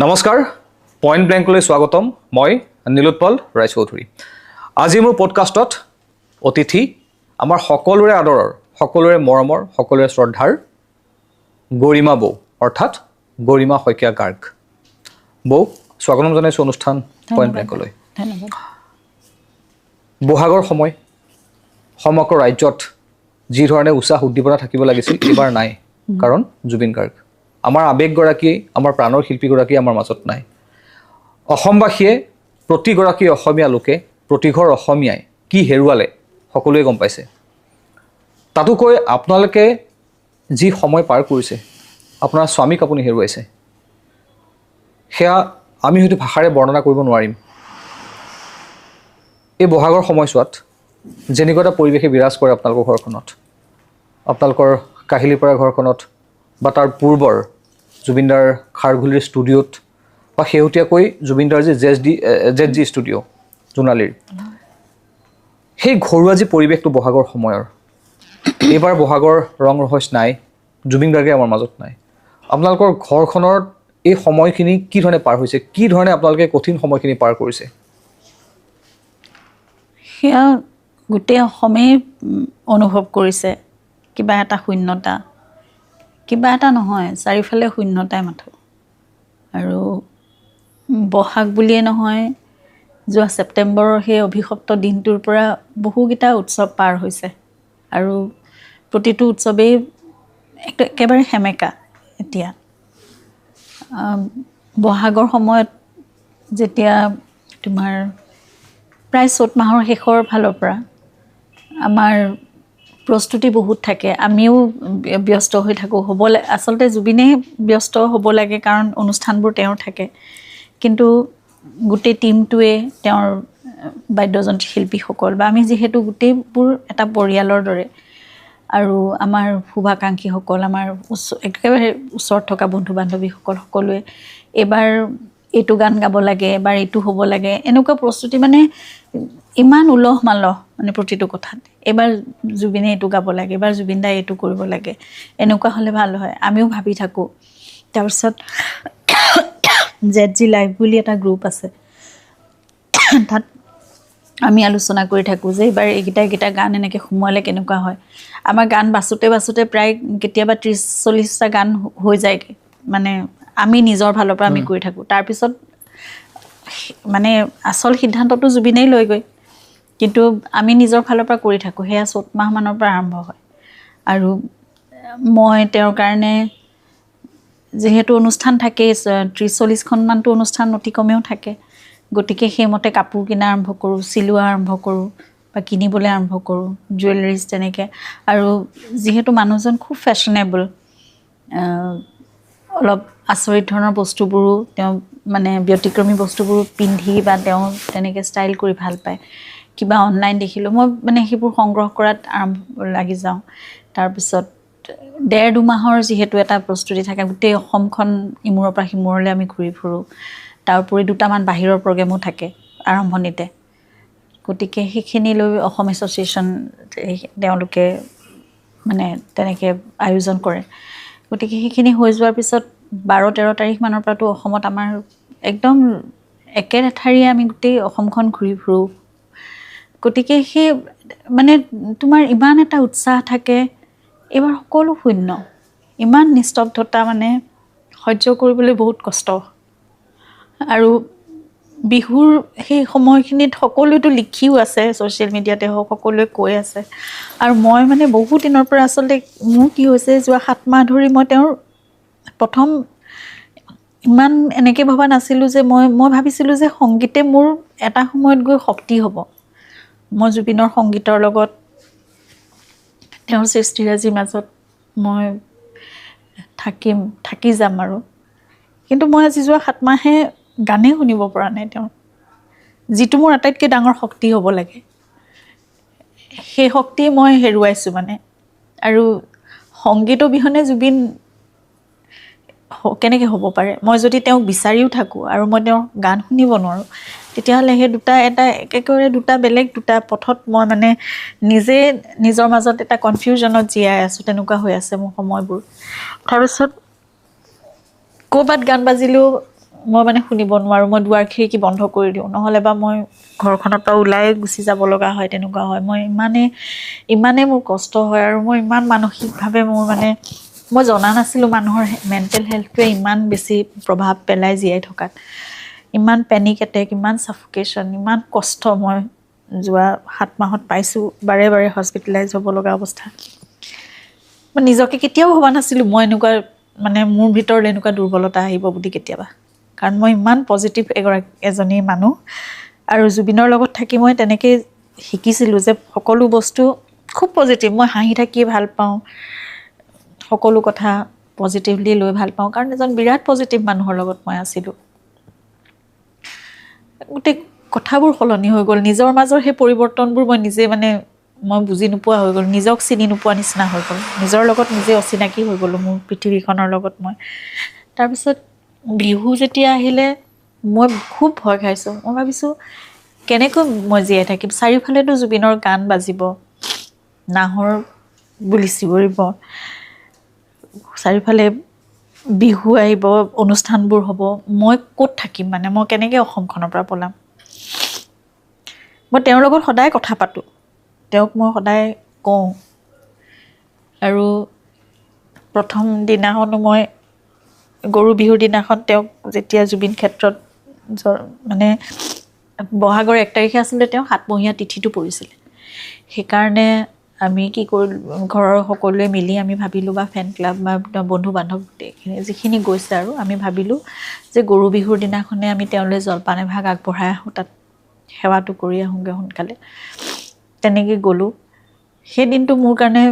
নমস্কাৰ পইণ্ট ব্লেংকলৈ স্বাগতম মই নীলোৎপল ৰায়চৌধুৰী আজি মোৰ পডকাষ্টত অতিথি আমাৰ সকলোৰে আদৰৰ সকলোৰে মৰমৰ সকলোৰে শ্ৰদ্ধাৰ গৰিমা বৌ অৰ্থাৎ গৰিমা শইকীয়া গাৰ্গ বৌ স্বাগতম জনাইছোঁ অনুষ্ঠান পইণ্ট ব্লেংকলৈ ধন্যবাদ বহাগৰ সময় সমগ্ৰ ৰাজ্যত যি ধৰণে উৎসাহ উদ্দীপনা থাকিব লাগিছিল এইবাৰ নাই কাৰণ জুবিন গাৰ্গ আমাৰ আবেগগৰাকী আমাৰ প্ৰাণৰ শিল্পীগৰাকী আমাৰ মাজত নাই অসমবাসীয়ে প্ৰতিগৰাকী অসমীয়া লোকে প্ৰতিঘৰ অসমীয়াই কি হেৰুৱালে সকলোৱে গম পাইছে তাতোকৈ আপোনালোকে যি সময় পাৰ কৰিছে আপোনাৰ স্বামীক আপুনি হেৰুৱাইছে সেয়া আমি হয়তো ভাষাৰে বৰ্ণনা কৰিব নোৱাৰিম এই বহাগৰ সময়ছোৱাত যেনেকুৱা এটা পৰিৱেশে বিৰাজ কৰে আপোনালোকৰ ঘৰখনত আপোনালোকৰ কাহিলীপাৰা ঘৰখনত বা তাৰ পূৰ্বৰ জুবিনদাৰ খাৰঘুলিৰ ষ্টুডিঅ'ত বা শেহতীয়াকৈ জুবিনদাৰ যি জেড জি ষ্টুডিঅ' জোনালীৰ সেই ঘৰুৱা যি পৰিৱেশটো বহাগৰ সময়ৰ এইবাৰ বহাগৰ ৰং ৰহস্য নাই জুবিন গাৰ্গে আমাৰ মাজত নাই আপোনালোকৰ ঘৰখনৰ এই সময়খিনি কি ধৰণে পাৰ হৈছে কি ধৰণে আপোনালোকে কঠিন সময়খিনি পাৰ কৰিছে সেয়া গোটেই অসমেই অনুভৱ কৰিছে কিবা এটা শূন্যতা কিবা এটা নহয় চাৰিওফালে শূন্যতাই মাথো আৰু বহাগ বুলিয়ে নহয় যোৱা ছেপ্টেম্বৰৰ সেই অভিশপ্ত দিনটোৰ পৰা বহুকেইটা উৎসৱ পাৰ হৈছে আৰু প্ৰতিটো উৎসৱেই একেবাৰে সেমেকা এতিয়া বহাগৰ সময়ত যেতিয়া তোমাৰ প্ৰায় চ'ত মাহৰ শেষৰ ফালৰ পৰা আমাৰ প্ৰস্তুতি বহুত থাকে আমিও ব্যস্ত হৈ থাকোঁ আচলতে জুবিনেই ব্যস্ত হ'ব লাগে কাৰণ অনুষ্ঠানবোৰ তেওঁৰ থাকে কিন্তু গোটেই টীমটোৱে তেওঁৰ বাদ্যযন্ত্ৰ শিল্পীসকল বা আমি যিহেতু গোটেইবোৰ এটা পৰিয়ালৰ দৰে আৰু আমাৰ শুভাকাংক্ষীসকল আমাৰ একেবাৰে ওচৰত থকা বন্ধু বান্ধৱীসকল সকলোৱে এইবাৰ এইটো গান গাব লাগে এবাৰ এইটো হ'ব লাগে এনেকুৱা প্ৰস্তুতি মানে ইমান উলহ মালহ মানে প্ৰতিটো কথাত এবাৰ জুবিনে এইটো গাব লাগে এবাৰ জুবিন দাই এইটো কৰিব লাগে এনেকুৱা হ'লে ভাল হয় আমিও ভাবি থাকোঁ তাৰপিছত জেড জি লাইভ বুলি এটা গ্ৰুপ আছে তাত আমি আলোচনা কৰি থাকোঁ যে এইবাৰ এইকেইটা গান এনেকৈ সোমোৱালে কেনেকুৱা হয় আমাৰ গান বাছোঁতে প্ৰায় কেতিয়াবা 30-40টা গান হৈ যায়গৈ মানে আমি নিজৰ ফালৰ পৰা আমি কৰি থাকোঁ তাৰপিছত মানে আচল সিদ্ধান্তটো জুবিনেই লৈ গৈ কিন্তু আমি নিজৰ ফালৰ পৰা কৰি থাকোঁ সেয়া চ'ত মাহমানৰ পৰা আৰম্ভ হয় আৰু মই তেওঁৰ কাৰণে যিহেতু অনুষ্ঠান থাকেই 30-40খনমানটো অনুষ্ঠান অতি কমেও থাকে গতিকে সেইমতে কাপোৰ কিনা আৰম্ভ কৰোঁ চিলোৱা আৰম্ভ কৰোঁ বা কিনিবলৈ আৰম্ভ কৰোঁ জুৱেলাৰিজ তেনেকৈ আৰু যিহেতু মানুহজন খুব ফেশ্বনেবল অলপ আচৰিত ধৰণৰ বস্তুবোৰো তেওঁ মানে ব্যতিক্ৰমী বস্তুবোৰ পিন্ধি বা তেওঁ তেনেকৈ ষ্টাইল কৰি ভাল পায় কিবা অনলাইন দেখিলোঁ মই মানে সেইবোৰ সংগ্ৰহ কৰাত লাগি যাওঁ তাৰপিছত 1.5-2 মাহৰ যিহেতু এটা প্ৰস্তুতি থাকে গোটেই অসমখন ইমূৰৰ পৰা সিমূৰলৈ আমি ঘূৰি ফুৰোঁ তাৰ উপৰি 2টামান বাহিৰৰ প্ৰগ্ৰেমো থাকে আৰম্ভণিতে গতিকে সেইখিনি লৈ অসম এছ'চিয়েশ্যন তেওঁলোকে মানে তেনেকৈ আয়োজন কৰে গতিকে সেইখিনি হৈ যোৱাৰ পিছত 12-13 তাৰিখমানৰ পৰাতো অসমত আমাৰ একদম একেলেঠাৰিয়ে আমি গোটেই অসমখন ঘূৰি ফুৰোঁ গতিকে সেই মানে তোমাৰ ইমান এটা উৎসাহ থাকে এইবাৰ সকলো শূন্য ইমান নিস্তব্ধতা মানে সহ্য কৰিবলৈ বহুত কষ্ট আৰু বিহুৰ সেই সময়খিনিত সকলোৱেতো লিখিও আছে ছ'চিয়েল মিডিয়াতে হওক সকলোৱে কৈ আছে আৰু মই মানে বহুত দিনৰ পৰা আচলতে মোৰ কি হৈছে যোৱা 7 মাহ ধৰি মই তেওঁৰ প্ৰথম ইমান এনেকৈ ভবা নাছিলোঁ যে মই ভাবিছিলোঁ যে সংগীতে মোৰ এটা সময়ত গৈ শক্তি হ'ব মই জুবিনৰ সংগীতৰ লগত তেওঁৰ সৃষ্টিৰাজিৰ মাজত মই থাকি যাম আৰু কিন্তু মই আজি যোৱা 7 মাহে গানেই শুনিব পৰা নাই তেওঁৰ যিটো মোৰ আটাইতকৈ ডাঙৰ শক্তি হ'ব লাগে সেই শক্তি মই হেৰুৱাইছোঁ মানে আৰু সংগীত অবিহনে জুবিন কেনেকৈ হ'ব পাৰে মই যদি তেওঁক বিচাৰিও থাকোঁ আৰু মই তেওঁৰ গান শুনিব নোৱাৰোঁ তেতিয়াহ'লে সেই একেবাৰে দুটা বেলেগ দুটা পথত মই মানে নিজে নিজৰ মাজত এটা কনফিউজনত জীয়াই আছোঁ তেনেকুৱা হৈ আছে মোৰ সময়বোৰ তাৰপিছত ক'ৰবাত গান বাজিলেও মই মানে শুনিব নোৱাৰোঁ, মই দুৱাৰ খিৰিকী বন্ধ কৰি দিওঁ, নহ'লে বা মই ঘৰখনৰ পৰা ওলাই গুচি যাব লগা হয়, তেনেকুৱা হয়। মই ইমানেই মোৰ কষ্ট হয় আৰু মই ইমান মানসিকভাৱে মোৰ মানে মই জনা নাছিলোঁ মানুহৰ মেণ্টেল হেল্থটোৱে ইমান বেছি প্ৰভাৱ পেলাই জীয়াই থকাত। ইমান পেনিক এটেক, ইমান ছাফোকেশ্যন, ইমান কষ্ট মই যোৱা 7 মাহত পাইছোঁ, বাৰে বাৰে হস্পিটেলাইজ হ'ব লগা অৱস্থা। মই নিজকে কেতিয়াও ভবা নাছিলোঁ মই এনেকুৱা মানে মোৰ ভিতৰত এনেকুৱা দুৰ্বলতা আহিব বুলি কেতিয়াবা, কাৰণ মই ইমান পজিটিভ এজনী মানুহ। আৰু জুবিনৰ লগত থাকি মই তেনেকৈ শিকিছিলোঁ যে সকলো বস্তু খুব পজিটিভ। মই হাঁহি থাকি ভাল পাওঁ, সকলো কথা পজিটিভলি লৈ ভাল পাওঁ, কাৰণ এজন বিৰাট পজিটিভ মানুহৰ লগত মই আছিলোঁ। গোটেই কথাবোৰ সলনি হৈ গ'ল, নিজৰ মাজৰ সেই পৰিৱৰ্তনবোৰ মই নিজে মানে মই বুজি নোপোৱা হৈ গ'লোঁ, নিজক চিনি নোপোৱা নিচিনা হৈ গ'ল, নিজৰ লগত নিজে অচিনাকি হৈ গ'লোঁ, মোৰ পৃথিৱীখনৰ লগত মই। তাৰপিছত বিহু যেতিয়া আহিলে মই খুব ভয় খাইছোঁ। মই ভাবিছোঁ কেনেকৈ মই জীয়াই থাকিম, চাৰিওফালেতো জুবিনৰ গান বাজিব, নাহৰ বুলি চিঞৰিব, চাৰিওফালে বিহু আহিব, অনুষ্ঠানবোৰ হ'ব, মই ক'ত থাকিম, মানে মই কেনেকৈ অসমখনৰ পৰা পলাম। মই তেওঁৰ লগত সদায় কথা পাতোঁ, তেওঁক মই সদায় কওঁ। আৰু প্ৰথম দিনাখনো মই গৰু বিহুৰ দিনাখন তেওঁক যেতিয়া জুবিন ক্ষেত্ৰত মানে বহাগৰ 1 তাৰিখে আছিলে, তেওঁ 7মহীয়া তিথিটো পৰিছিলে। সেইকাৰণে আমি কি কৰিলোঁ, ঘৰৰ সকলোৱে মিলি আমি ভাবিলোঁ, বা ফেন ক্লাব বা বন্ধু বান্ধৱ যিখিনি গৈছে আৰু আমি ভাবিলোঁ যে গৰু বিহুৰ দিনাখনে আমি তেওঁলৈ জলপান এভাগ আগবঢ়াই আহোঁ, তাত সেৱাটো কৰি আহোঁগৈ সোনকালে। তেনেকৈ গ'লোঁ। সেই দিনটো মোৰ কাৰণে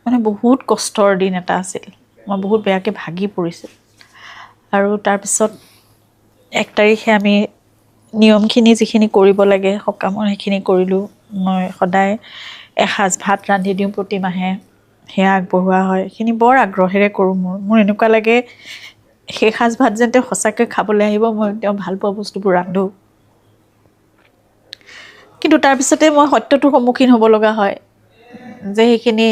মানে বহুত কষ্টৰ দিন এটা আছিল, মই বহুত বেয়াকৈ ভাগি পৰিছিলোঁ। আৰু তাৰপিছত 1 তাৰিখে আমি নিয়মখিনি যিখিনি কৰিব লাগে সকামৰ সেইখিনি কৰিলোঁ। মই সদায় এসাঁজ ভাত ৰান্ধি দিওঁ প্ৰতি মাহে, সেয়া আগবঢ়োৱা হয়। সেইখিনি বৰ আগ্ৰহেৰে কৰোঁ। মোৰ এনেকুৱা লাগে সেই সাঁজ ভাত যেন তেওঁ সঁচাকৈ খাবলৈ আহিব, মই তেওঁ ভাল পোৱা বস্তুবোৰ ৰান্ধোঁ। কিন্তু তাৰপিছতে মই সত্যটোৰ সন্মুখীন হ'ব লগা হয় যে সেইখিনি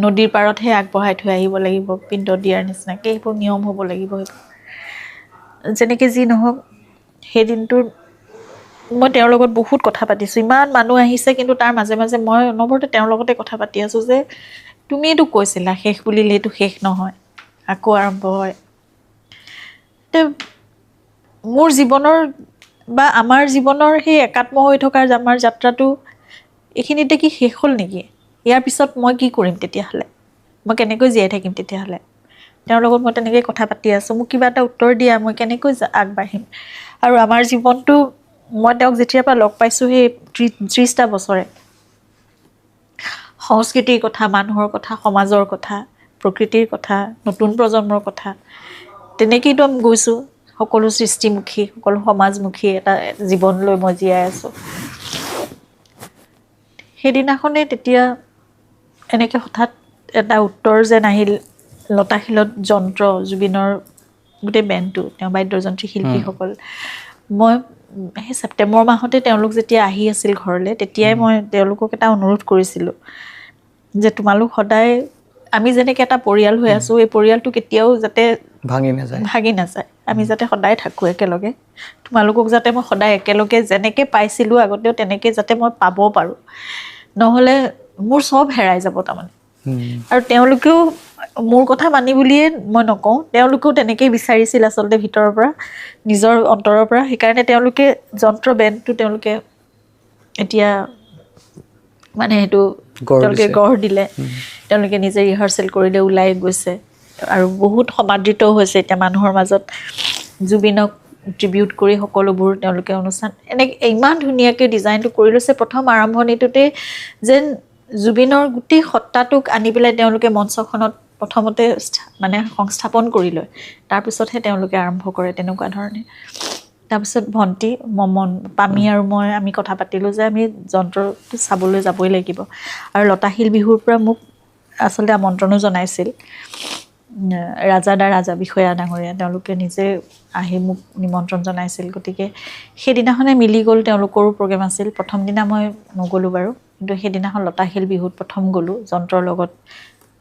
নদীৰ পাৰতহে আগবঢ়াই থৈ আহিব লাগিব, পিণ্ড দিয়াৰ নিচিনাকৈ সেইবোৰ নিয়ম হ'ব লাগিব। যেনেকৈ যি নহওক, সেই দিনটোত মই তেওঁৰ লগত বহুত কথা পাতিছোঁ, ইমান মানুহ আহিছে, কিন্তু তাৰ মাজে মাজে মই অনবৰতে তেওঁৰ লগতে কথা পাতি আছোঁ যে তুমিয়েতো কৈছিলা শেষ বুলিলে এইটো শেষ নহয়, আকৌ আৰম্ভ হয়। মোৰ জীৱনৰ বা আমাৰ জীৱনৰ সেই একাত্ম হৈ থকাৰ আমাৰ যাত্ৰাটো এইখিনিতে কি শেষ হ'ল নেকি? ইয়াৰ পিছত মই কি কৰিম তেতিয়াহ'লে? মই কেনেকৈ জীয়াই থাকিম তেতিয়াহ'লে? তেওঁৰ লগত মই তেনেকৈ কথা পাতি আছোঁ, মোক কিবা এটা উত্তৰ দিয়া, মই কেনেকৈ আগবাঢ়িম? আৰু আমাৰ জীৱনটো মই তেওঁক যেতিয়াৰ পৰা লগ পাইছোঁ সেই 30টা বছৰে সংস্কৃতিৰ কথা, মানুহৰ কথা, সমাজৰ কথা, প্ৰকৃতিৰ কথা, নতুন প্ৰজন্মৰ কথা, তেনেকৈতো আমি গৈছোঁ। সকলো সৃষ্টিমুখী, সকলো সমাজমুখী এটা জীৱনলৈ মই জীয়াই আছোঁ। সেইদিনাখনেই তেতিয়া এনেকৈ হঠাৎ এটা উত্তৰ যেন আহিল। লতাশিলত যন্ত্ৰ, জুবিনৰ গোটেই বেণ্ডটো, তেওঁ বাদ্যযন্ত্ৰী শিল্পীসকল। মই সেই ছেপ্টেম্বৰ মাহতে তেওঁলোক যেতিয়া আহি আছিল ঘৰলৈ, তেতিয়াই মই তেওঁলোকক এটা অনুৰোধ কৰিছিলোঁ যে তোমালোক সদায় আমি যেনেকৈ এটা পৰিয়াল হৈ আছোঁ, এই পৰিয়ালটো কেতিয়াও যাতে ভাঙি নাযায়, আমি যাতে সদায় থাকোঁ একেলগে। তোমালোকক যাতে মই সদায় একেলগে যেনেকৈ পাইছিলোঁ আগতেও তেনেকৈ যাতে মই পাব পাৰোঁ, নহ'লে মোৰ চব হেৰাই যাব তাৰমানে। আৰু তেওঁলোকেও মোৰ কথা মানি বুলিয়ে মই নকওঁ, তেওঁলোকেও তেনেকেই বিচাৰিছিল আচলতে ভিতৰৰ পৰা, নিজৰ অন্তৰৰ পৰা। সেইকাৰণে তেওঁলোকে যন্ত্ৰ বেণ্ডটো তেওঁলোকে এতিয়া মানে সেইটো তেওঁলোকে গঢ় দিলে, তেওঁলোকে নিজে ৰিহাৰ্চেল কৰিলে, ওলাই গৈছে আৰু বহুত সমাদৃতও হৈছে এতিয়া মানুহৰ মাজত। জুবিনক ট্ৰিবিউট কৰি সকলোবোৰ তেওঁলোকে অনুষ্ঠান এনেকৈ ইমান ধুনীয়াকৈ ডিজাইনটো কৰি লৈছে। প্ৰথম আৰম্ভণিটোতেই যেন জুবিনৰ গোটেই সত্তাটোক আনি পেলাই তেওঁলোকে মঞ্চখনত প্ৰথমতে মানে সংস্থাপন কৰি লয়, তাৰপিছতহে তেওঁলোকে আৰম্ভ কৰে, তেনেকুৱা ধৰণে। তাৰপিছত ভণ্টি পামি আৰু আমি কথা পাতিলোঁ যে আমি যন্ত্ৰটো চাবলৈ যাবই লাগিব। আৰু লতাশিল বিহুৰ পৰা মোক আচলতে আমন্ত্ৰণো জনাইছিল ৰাজা বিষয়া ডাঙৰীয়া, তেওঁলোকে নিজে আহি মোক নিমন্ত্ৰণ জনাইছিল। গতিকে সেইদিনাখনে মিলি গ'ল, তেওঁলোকৰো প্ৰগ্ৰেম আছিল। প্ৰথম দিনা মই নগ'লোঁ বাৰু, কিন্তু সেইদিনাখন লতাশিল বিহুত প্ৰথম গ'লোঁ যন্ত্ৰৰ লগত।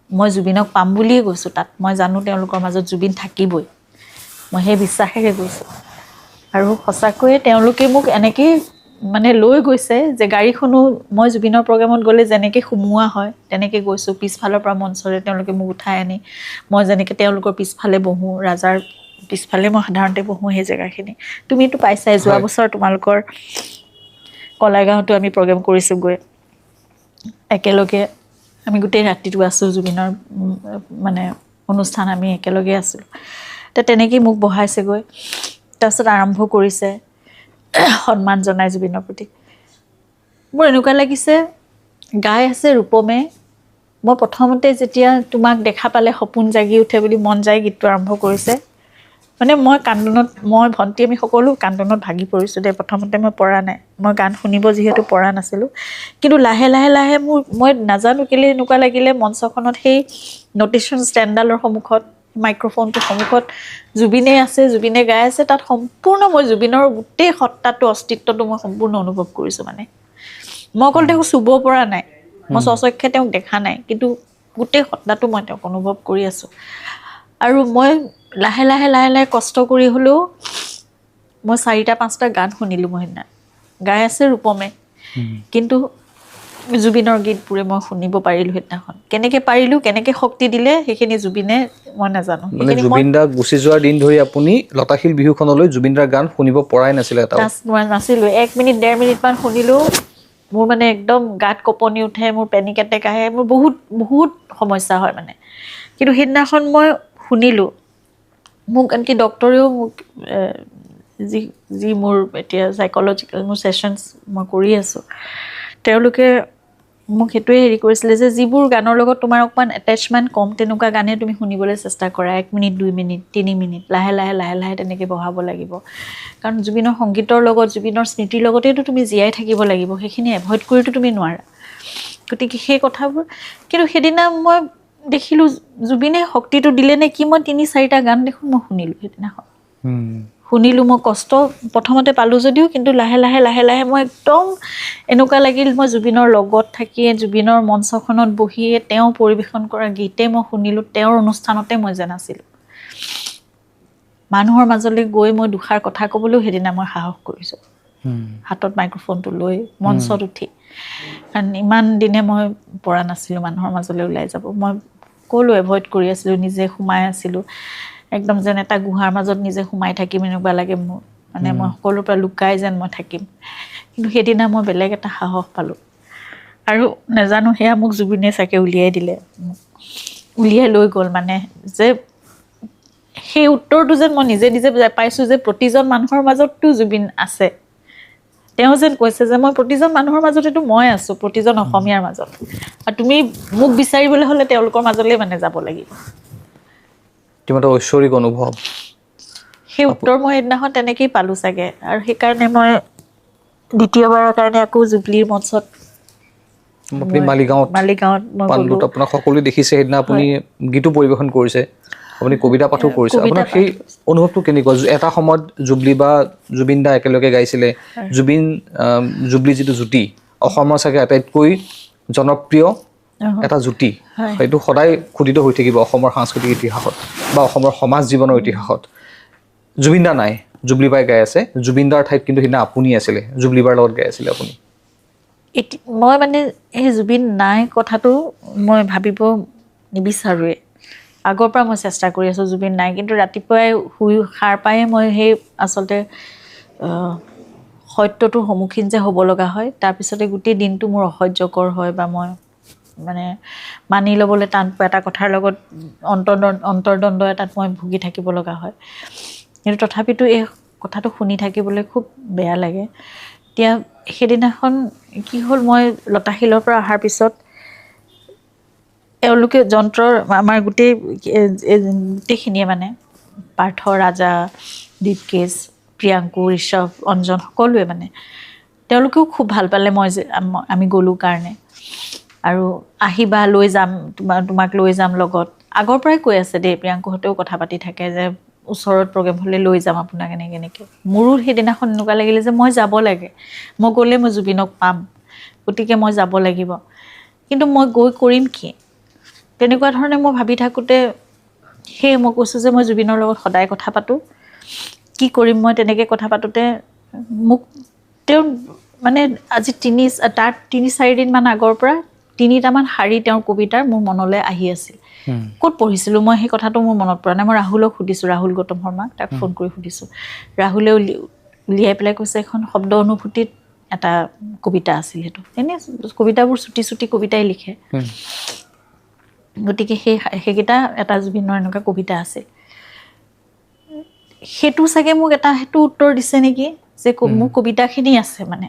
মই জুবিনক পাম বুলিয়ে গৈছোঁ তাত, মই জানো তেওঁলোকৰ মাজত জুবিন থাকিবই, মই সেই বিশ্বাসেৰে গৈছোঁ। আৰু সঁচাকৈয়ে তেওঁলোকে মোক এনেকৈ মানে লৈ গৈছে যে গাড়ীখনো মই জুবিনৰ প্ৰগ্ৰেমত গ'লে যেনেকৈ সোমোৱা হয় তেনেকৈ গৈছোঁ পিছফালৰ পৰা মঞ্চৰে তেওঁলোকে মোক উঠাই আনি মই যেনেকৈ তেওঁলোকৰ পিছফালে বহোঁ ৰাজাৰ পিছফালে মই সাধাৰণতে বহোঁ সেই জেগাখিনি তুমিতো পাইছাই যোৱা বছৰ তোমালোকৰ কলাইগাঁৱতো আমি প্ৰগ্ৰেম কৰিছোঁগৈ একেলগে আমি গোটেই ৰাতিটো আছোঁ জুবিনৰ মানে অনুষ্ঠান আমি একেলগে আছিলোঁ তো তেনেকেই মোক বহাইছেগৈ তাৰপিছত আৰম্ভ কৰিছে সন্মান জনাই জুবিনৰ প্ৰতি মোৰ এনেকুৱা লাগিছে গাই আছে ৰূপমে মই প্ৰথমতে যেতিয়া তোমাক দেখা পালে সপোন জাগি উঠে বুলি মন যায় গীতটো আৰম্ভ কৰিছে মানে মই কান্দোনত মই ভণ্টি আমি সকলো কান্দোনত ভাগি পৰিছোঁ দেই প্ৰথমতে মই পৰা নাই মই গান শুনিব যিহেতু পৰা নাছিলোঁ কিন্তু লাহে লাহে লাহে মই নাজানো কেলৈ এনেকুৱা লাগিলে মঞ্চখনত সেই ন'টিচন ষ্টেণ্ডডালৰ সন্মুখত মাইক্ৰফোনটোৰ সন্মুখত জুবিনে আছে জুবিনে গাই আছে তাত সম্পূৰ্ণ মই জুবিনৰ গোটেই সত্তাটো অস্তিত্বটো মই সম্পূৰ্ণ অনুভৱ কৰিছোঁ মানে মই অকল তেওঁক চুব পৰা নাই মই স্বচক্ষে তেওঁক দেখা নাই কিন্তু গোটেই সত্তাটো মই তেওঁক অনুভৱ কৰি আছোঁ আৰু মই লাহে লাহে লাহে লাহে কষ্ট কৰি হ'লেও মই 4-5টা গান শুনিলোঁ মই সেইদিনা গাই আছে ৰূপমে কিন্তু জুবিনৰ গীতবোৰে মই শুনিব পাৰিলোঁ সেইদিনাখন কেনেকৈ পাৰিলোঁ কেনেকৈ শক্তি দিলে সেইখিনি জুবিনে মই নাজানো মানে জুবিন দা গুচি যোৱাৰ দিন ধৰি আপুনি লতাশিল বিহুখনলৈ জুবিন দাৰ গান শুনিব পৰাই নাছিলে এটা নাছিলোঁ 1 মিনিট 1.5 মিনিটমান শুনিলোঁ মোৰ মানে একদম গাত কঁপনি উঠে মোৰ পেনিক এটেক আহে মোৰ বহুত বহুত সমস্যা হয় মানে কিন্তু সেইদিনাখন মই শুনিলোঁ মোক আনকি ডক্টৰেও মোক যি মোৰ এতিয়া চাইক'লজিকেল মোৰ ছেশ্যনছ মই কৰি আছোঁ তেওঁলোকে মোক সেইটোৱে হেৰি কৰিছিলে যে যিবোৰ গানৰ লগত তোমাৰ অকণমান এটেচমেণ্ট কম তেনেকুৱা গানে তুমি শুনিবলৈ চেষ্টা কৰা 1 মিনিট 2 মিনিট 3 মিনিট লাহে লাহে লাহে লাহে তেনেকৈ বঢ়াব লাগিব কাৰণ জুবিনৰ সংগীতৰ লগত জুবিনৰ স্মৃতিৰ লগতেতো তুমি জীয়াই থাকিব লাগিব সেইখিনি এভইড কৰিতো তুমি নোৱাৰা গতিকে সেই কথাবোৰ কিন্তু সেইদিনা মই দেখিলোঁ জুবিনে শক্তিটো দিলে নে কি মই 3-4টা গান দেখোন মই শুনিলোঁ সেইদিনাখন শুনিলোঁ মই কষ্ট প্ৰথমতে পালোঁ যদিও কিন্তু লাহে লাহে লাহে লাহে মই একদম এনেকুৱা লাগিল মই জুবিনৰ লগত থাকিয়ে জুবিনৰ মঞ্চখনত বহিয়ে তেওঁ পৰিৱেশন কৰা গীতে মই শুনিলোঁ তেওঁৰ অনুষ্ঠানতে মই যেন আছিলোঁ মানুহৰ মাজলৈ গৈ মই দুষাৰ কথা ক'বলৈও সেইদিনা মই সাহস কৰিছোঁ হাতত মাইক্ৰফোনটো লৈ মঞ্চত উঠি কাৰণ ইমান দিনে মই পৰা নাছিলোঁ মানুহৰ মাজলৈ ওলাই যাব মই ক'লো এভইড কৰি আছিলোঁ নিজে সোমাই আছিলোঁ একদম যেন এটা গুহাৰ মাজত নিজে সোমাই থাকিম এনেকুৱা লাগে মোৰ মানে মই সকলোৰ পৰা লুকাই যেন মই থাকিম কিন্তু সেইদিনা মই বেলেগ এটা সাহস পালোঁ আৰু নাজানো সেয়া মোক জুবিনে চাগে উলিয়াই দিলে উলিয়াই লৈ গ'ল মানে যে সেই উত্তৰটো যেন মই নিজে নিজে পাইছোঁ যে প্ৰতিজন মানুহৰ মাজততো জুবিন আছে তেওঁ যেন কৈছে যে মই প্ৰতিজন মানুহৰ মাজতেতো মই আছোঁ প্ৰতিজন অসমীয়াৰ মাজত আৰু তুমি মোক বিচাৰিবলৈ হ'লে তেওঁলোকৰ মাজলৈ মানে যাব লাগিব কিমান এটা ঐশ্বৰিক অনুভৱ সেই উত্তৰ মই সেইদিনাখন তেনেকেই পালোঁ চাগে আৰু সেইকাৰণে মই দ্বিতীয়বাৰৰ কাৰণে আকৌ জুবলিৰ মঞ্চত আপুনি মালিগাঁৱত মই পাণ্ডুত আপোনাক সকলোৱে দেখিছে সেইদিনা আপুনি গীতো পৰিৱেশন কৰিছে আপুনি কবিতা পাঠো কৰিছে আপোনাৰ সেই অনুভৱটো কেনেকুৱা এটা সময়ত জুবলি বা জুবিন দা একেলগে গাইছিলে জুবলি যিটো জুতি অসমৰ চাগে আটাইতকৈ জনপ্ৰিয় এটা জুতি সেইটো সদায় খোদিত হৈ থাকিব অসমৰ সাংস্কৃতিক ইতিহাসত বা অসমৰ সমাজ জীৱনৰ ইতিহাসত জুবিন দা নাই জুবলি বাই গাই আছে জুবিন দাৰ ঠাইত কিন্তু সেইদিনা আপুনি আছিলে জুবলি বাৰ লগত গাই আছিলে আপুনি মই মানে এই জুবিন নাই কথাটো মই ভাবিব নিবিচাৰোঁৱে আগৰ পৰা মই চেষ্টা কৰি আছোঁ জুবিন নাই কিন্তু ৰাতিপুৱাই শুই সাৰ পায়ে মই সেই আচলতে সত্যটোৰ সন্মুখীন যে হ'ব লগা হয় তাৰপিছতে গোটেই দিনটো মোৰ অসহ্যকৰ হয় বা মই মানে মানি ল'বলৈ টান পোৱা এটা কথাৰ লগত অন্তৰ্দ্বন্দ্ব এটাত মই ভুগি থাকিব লগা হয় কিন্তু তথাপিতো এই কথাটো শুনি থাকিবলৈ খুব বেয়া লাগে এতিয়া সেইদিনাখন কি হ'ল মই লতাশিলৰ পৰা অহাৰ পিছত এওঁলোকে যন্ত্ৰৰ আমাৰ গোটেইখিনিয়ে মানে পাৰ্থ ৰাজা দীপকেশ প্ৰিয়াংকু ঋষভ অঞ্জন সকলোৱে মানে তেওঁলোকেও খুব ভাল পালে মই যে আমি গ'লোঁ কাৰণে আৰু আহিবা লৈ যাম তোমাক লৈ যাম লগত আগৰ পৰাই কৈ আছে দেই প্ৰিয়াংকুহঁতেও কথা পাতি থাকে যে ওচৰত প্ৰগ্ৰেম হ'লে লৈ যাম আপোনাক এনেকৈ মোৰো সেইদিনাখন এনেকুৱা লাগিলে যে মই যাব লাগে মই গ'লে মই জুবিনক পাম গতিকে মই যাব লাগিব কিন্তু মই গৈ কৰিম কি তেনেকুৱা ধৰণে মই ভাবি থাকোঁতে সেয়ে মই কৈছোঁ যে মই জুবিনৰ লগত সদায় কথা পাতোঁ কি কৰিম মই তেনেকৈ কথা পাতোঁতে মোক তেওঁ মানে আজি 3-4 দিনমান আগৰ পৰা 3টামান শাৰী তেওঁৰ কবিতাৰ মোৰ মনলৈ আহি আছিল ক'ত পঢ়িছিলোঁ মই সেই কথাটো মোৰ মনত পৰা নাই মই ৰাহুলক সুধিছোঁ ৰাহুল গৌতম শৰ্মাক তাক ফোন কৰি সুধিছোঁ ৰাহুলে উলিয়াই পেলাই কৈছে এখন শব্দ অনুভূতিত এটা কবিতা আছিল সেইটো এনেই কবিতাবোৰ চুটি কবিতাই লিখে গতিকে সেইকেইটা এটা জুবিনৰ এনেকুৱা কবিতা আছিল সেইটো চাগে মোক সেইটো উত্তৰ দিছে নেকি যে মোৰ কবিতাখিনি আছে মানে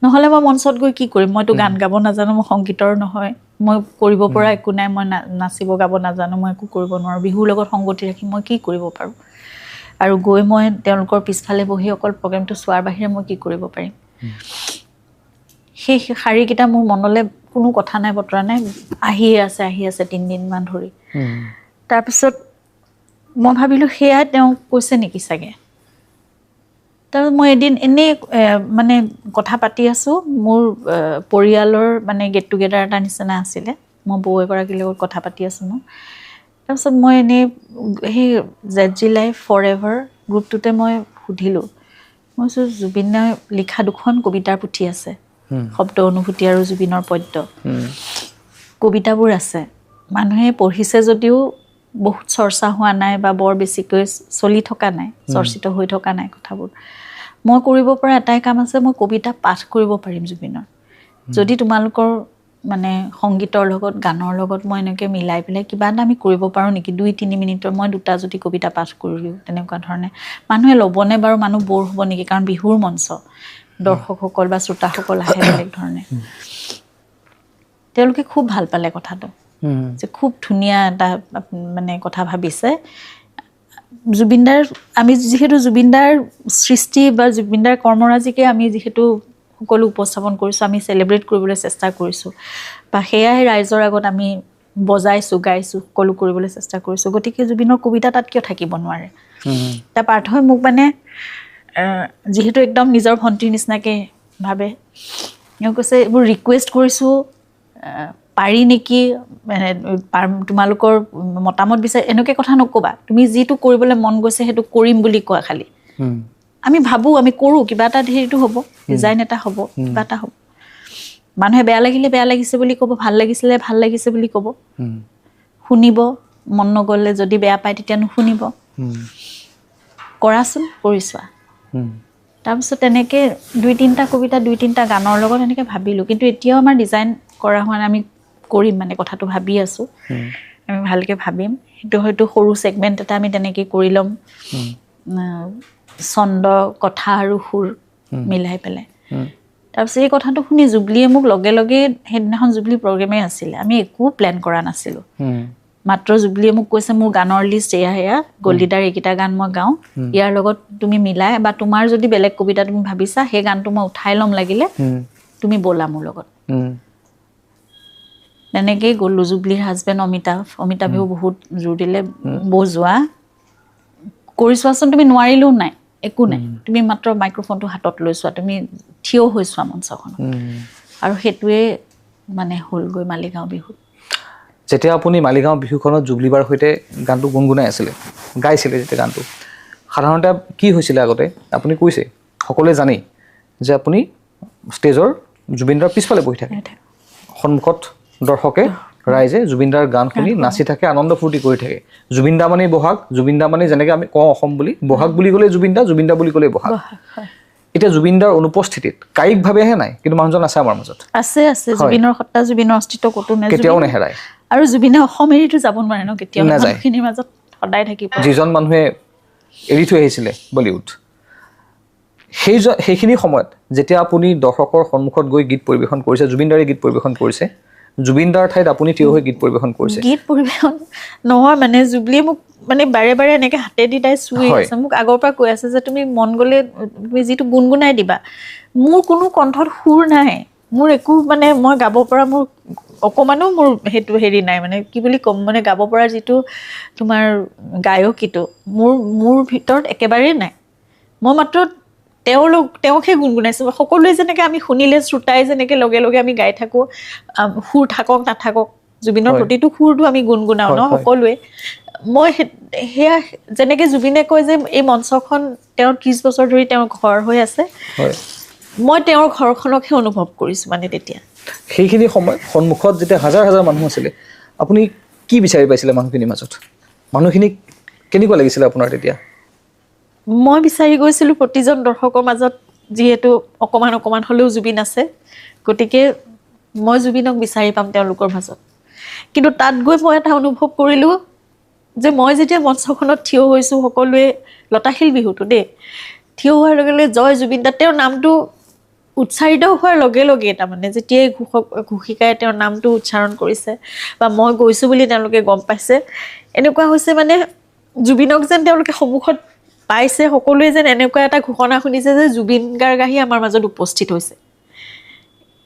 নহ'লে মই মঞ্চত গৈ কি কৰিম মইতো গান গাব নাজানো মই সংগীতৰ নহয় মই কৰিব পৰা একো নাই মই নাচিব গাব নাজানো মই একো কৰিব নোৱাৰোঁ বিহুৰ লগত সংগতি ৰাখি মই কি কৰিব পাৰোঁ আৰু গৈ মই তেওঁলোকৰ পিছফালে বহি অকল প্ৰগ্ৰেমটো চোৱাৰ বাহিৰে মই কি কৰিব পাৰিম সেই শাৰীকেইটা মোৰ মনলৈ কোনো কথা নাই বতৰা নাই আহিয়ে আছে 3 দিনমান ধৰি তাৰপিছত মই ভাবিলোঁ সেয়াই তেওঁ কৈছে নেকি চাগে তাৰপিছত মই এদিন এনেই মানে কথা পাতি আছোঁ মোৰ পৰিয়ালৰ মানে গেট টুগেডাৰ এটা নিচিনা আছিলে মই বৌ এগৰাকীৰ লগত কথা পাতি আছোঁ মই তাৰপিছত মই এনেই সেই ZG লাইফ ফৰ এভাৰ গ্ৰুপটোতে মই সুধিলোঁ মই কৈছোঁ জুবিনে লিখা 2খন কবিতাৰ পুথি আছে শব্দ অনুভূতি আৰু জুবিনৰ পদ্য কবিতাবোৰ আছে মানুহে পঢ়িছে যদিও বহুত চৰ্চা হোৱা নাই বা বৰ বেছিকৈ চলি থকা নাই চৰ্চিত হৈ থকা নাই কথাবোৰ মই কৰিব পৰা এটাই কাম আছে মই কবিতা পাঠ কৰিব পাৰিম জুবিনৰ যদি তোমালোকৰ মানে সংগীতৰ লগত গানৰ লগত মই এনেকৈ মিলাই পেলাই কিবা এটা আমি কৰিব পাৰোঁ নেকি 2-3 মিনিটৰ মই 2টা যদি কবিতা পাঠ কৰিলোঁ তেনেকুৱা ধৰণে মানুহে ল'বনে বাৰু মানুহ বৰ হ'ব নেকি কাৰণ বিহুৰ মঞ্চ দৰ্শকসকল বা শ্ৰোতাসকল আহে বেলেগ ধৰণে তেওঁলোকে খুব ভাল পালে কথাটো যে খুব ধুনীয়া এটা মানে কথা ভাবিছে জুবিনদাৰ আমি যিহেতু জুবিনদাৰ সৃষ্টি বা জুবিনদাৰ কৰ্মৰাজিকে আমি যিহেতু সকলো উপস্থাপন কৰিছোঁ আমি চেলিব্ৰেট কৰিবলৈ চেষ্টা কৰিছোঁ বা সেয়াই ৰাইজৰ আগত আমি বজাইছোঁ গাইছোঁ সকলো কৰিবলৈ চেষ্টা কৰিছোঁ গতিকে জুবিনৰ কবিতা তাত কিয় থাকিব নোৱাৰে তাৰ পাৰ্থই মোক মানে যিহেতু একদম নিজৰ ভণ্টিৰ নিচিনাকৈ ভাবে তেওঁ কৈছে এইবোৰ ৰিকুৱেষ্ট কৰিছোঁ পাৰি নেকি মানে তোমালোকৰ মতামত বিচাৰি এনেকৈ কথা নক'বা তুমি যিটো কৰিবলৈ মন গৈছে সেইটো কৰিম বুলি কোৱা খালি আমি ভাবোঁ আমি কৰোঁ কিবা এটা হেৰিটো হ'ব ডিজাইন এটা হ'ব কিবা এটা হ'ব মানুহে বেয়া লাগিলে বেয়া লাগিছে বুলি ক'ব ভাল লাগিছিলে ভাল লাগিছে বুলি ক'ব শুনিব মন নগ'লে যদি বেয়া পায় তেতিয়া নুশুনিব কৰাচোন কৰি চোৱা তাৰপিছত তেনেকৈ 2-3টা কবিতা 2-3টা গানৰ লগত এনেকৈ ভাবিলোঁ কিন্তু এতিয়াও আমাৰ ডিজাইন কৰা হোৱা নাই আমি কৰিম মানে কথাটো ভাবি আছোঁ আমি ভালকৈ ভাবিম সেইটো হয়তো সৰু ছেগমেণ্ট এটা আমি তেনেকৈ কৰি ল'ম ছন্দ কথা আৰু সুৰ মিলাই পেলাই তাৰপিছত এই কথাটো শুনি জুবলিয়ে মোক লগে লগে সেইদিনাখন জুবলি প্ৰগ্ৰেমেই আছিলে আমি একো প্লেন কৰা নাছিলোঁ মাত্ৰ জুবলিয়ে মোক কৈছে মোৰ গানৰ লিষ্ট এয়া গল্ডিদাৰ এইকেইটা গান মই গাওঁ ইয়াৰ লগত তুমি মিলাই বা তোমাৰ যদি বেলেগ কবিতা তুমি ভাবিছা সেই গানটো মই উঠাই ল'ম লাগিলে তুমি ব'লা মোৰ লগত তেনেকেই গ'লোঁ জুবলিৰ হাজবেণ্ড অমিতাভেও বহুত জোৰ দিলে বৌ যোৱা কৰি চোৱাচোন তুমি নোৱাৰিলেও নাই একো নাই তুমি মাত্ৰ মাইক্ৰফোনটো হাতত লৈ চোৱা তুমি থিয় হৈ চোৱা মঞ্চখনত আৰু সেইটোৱে মানে হ'লগৈ মালিগাঁও বিহুত যেতিয়া আপুনি মালিগাঁও বিহুখনত জুবলিবাৰ সৈতে গানটো গুণগুণাই আছিলে গাইছিলে যেতিয়া গানটো সাধাৰণতে কি হৈছিলে আগতে আপুনি কৈছে সকলোৱে জানেই যে আপুনি ষ্টেজৰ জুবিনদাৰ পিছফালে বহি থাকে সন্মুখত দৰ্শকে ৰাইজে জুবিনদাৰ গান শুনি নাচি থাকে আনন্দ ফূৰ্তি কৰি থাকে জুবিনদা মানে বহাগ জুবিনদা মানে যেনেকৈ আমি কওঁ অসম বুলি বহাগ বুলি ক'লে জুবিনদা বুলি ক'লে বহাগ এতিয়া জুবিনদাৰ অনুপস্থিতিত কায়িকভাৱেহে নাই কিন্তু মানুহজন আছে আমাৰ মাজত আছে জুবিনৰ সত্তা জুবিনৰ অস্তিত্ব ক'তো নাই কেতিয়াও নেহেৰায় আৰু জুবিনে অসম এৰিটো যাব নোৱাৰে ন কেতিয়াও মানুহখিনিৰ মাজত সদায় থাকিব যিজন মানুহে এৰি থৈ আহিছিলে বলিউড সেইখিনি সময়ত যেতিয়া আপুনি দৰ্শকৰ সন্মুখত গৈ গীত পৰিৱেশন কৰিছে জুবিনদাৰে গীত পৰিৱেশন কৰিছে জুবিনদাৰ ঠাইত আপুনি থিয় হৈ গীত পৰিৱেশন কৰিছে গীত পৰিৱেশন নহয় মানে জুবলিয়ে মোক মানে বাৰে বাৰে এনেকৈ হাতেদি তাই চুই আছে মোক আগৰ পৰা কৈ আছে যে তুমি মন গ'লে তুমি যিটো গুণগুণাই দিবা মোৰ কোনো কণ্ঠত সুৰ নাই মোৰ একো মানে মই গাব পৰা মোৰ অকণমানো মোৰ সেইটো হেৰি নাই মানে কি বুলি ক'ম মানে গাব পৰা যিটো তোমাৰ গায়কীটো মোৰ ভিতৰত একেবাৰেই নাই মই মাত্ৰ তেওঁকহে গুণগুণাইছোঁ সকলোৱে যেনেকৈ আমি শুনিলে শ্ৰোতাই যেনেকৈ লগে লগে আমি গাই থাকোঁ সুৰ থাকক নাথাকক জুবিনৰ প্ৰতিটো সুৰটো আমি গুণগুণাও ন সকলোৱে মই সেয়া যেনেকৈ জুবিনে কয় যে এই মঞ্চখন তেওঁৰ 30 বছৰ ধৰি তেওঁৰ ঘৰ হৈ আছে মই তেওঁৰ ঘৰখনকহে অনুভৱ কৰিছোঁ মানে তেতিয়া সেইখিনি সময় সন্মুখত যেতিয়া হাজাৰ হাজাৰ মানুহ আছিলে আপুনি কি বিচাৰি পাইছিলে মানুহখিনিৰ মাজত মানুহখিনি কেনেকুৱা লাগিছিলে আপোনাৰ তেতিয়া মই বিচাৰি গৈছিলোঁ প্ৰতিজন দৰ্শকৰ মাজত যিহেতু অকণমান হ'লেও জুবিন আছে গতিকে মই জুবিনক বিচাৰি পাম তেওঁলোকৰ মাজত কিন্তু তাত গৈ মই এটা অনুভৱ কৰিলোঁ যে মই যেতিয়া মঞ্চখনত থিয় হৈছোঁ সকলোৱে লতাশিল বিহুটো দেই থিয় হোৱাৰ লগে লগে জয় জুবিন দা তেওঁৰ নামটো উচ্চাৰিত হোৱাৰ লগে লগে তাৰমানে যেতিয়াই ঘোষিকাই তেওঁৰ নামটো উচ্চাৰণ কৰিছে বা মই গৈছোঁ বুলি তেওঁলোকে গম পাইছে এনেকুৱা হৈছে মানে জুবিনক যেন তেওঁলোকে সন্মুখত পাইছে সকলোৱে যেন এনেকুৱা এটা ঘোষণা শুনিছে যে জুবিন গাৰ্গ আহি আমাৰ মাজত উপস্থিত হৈছে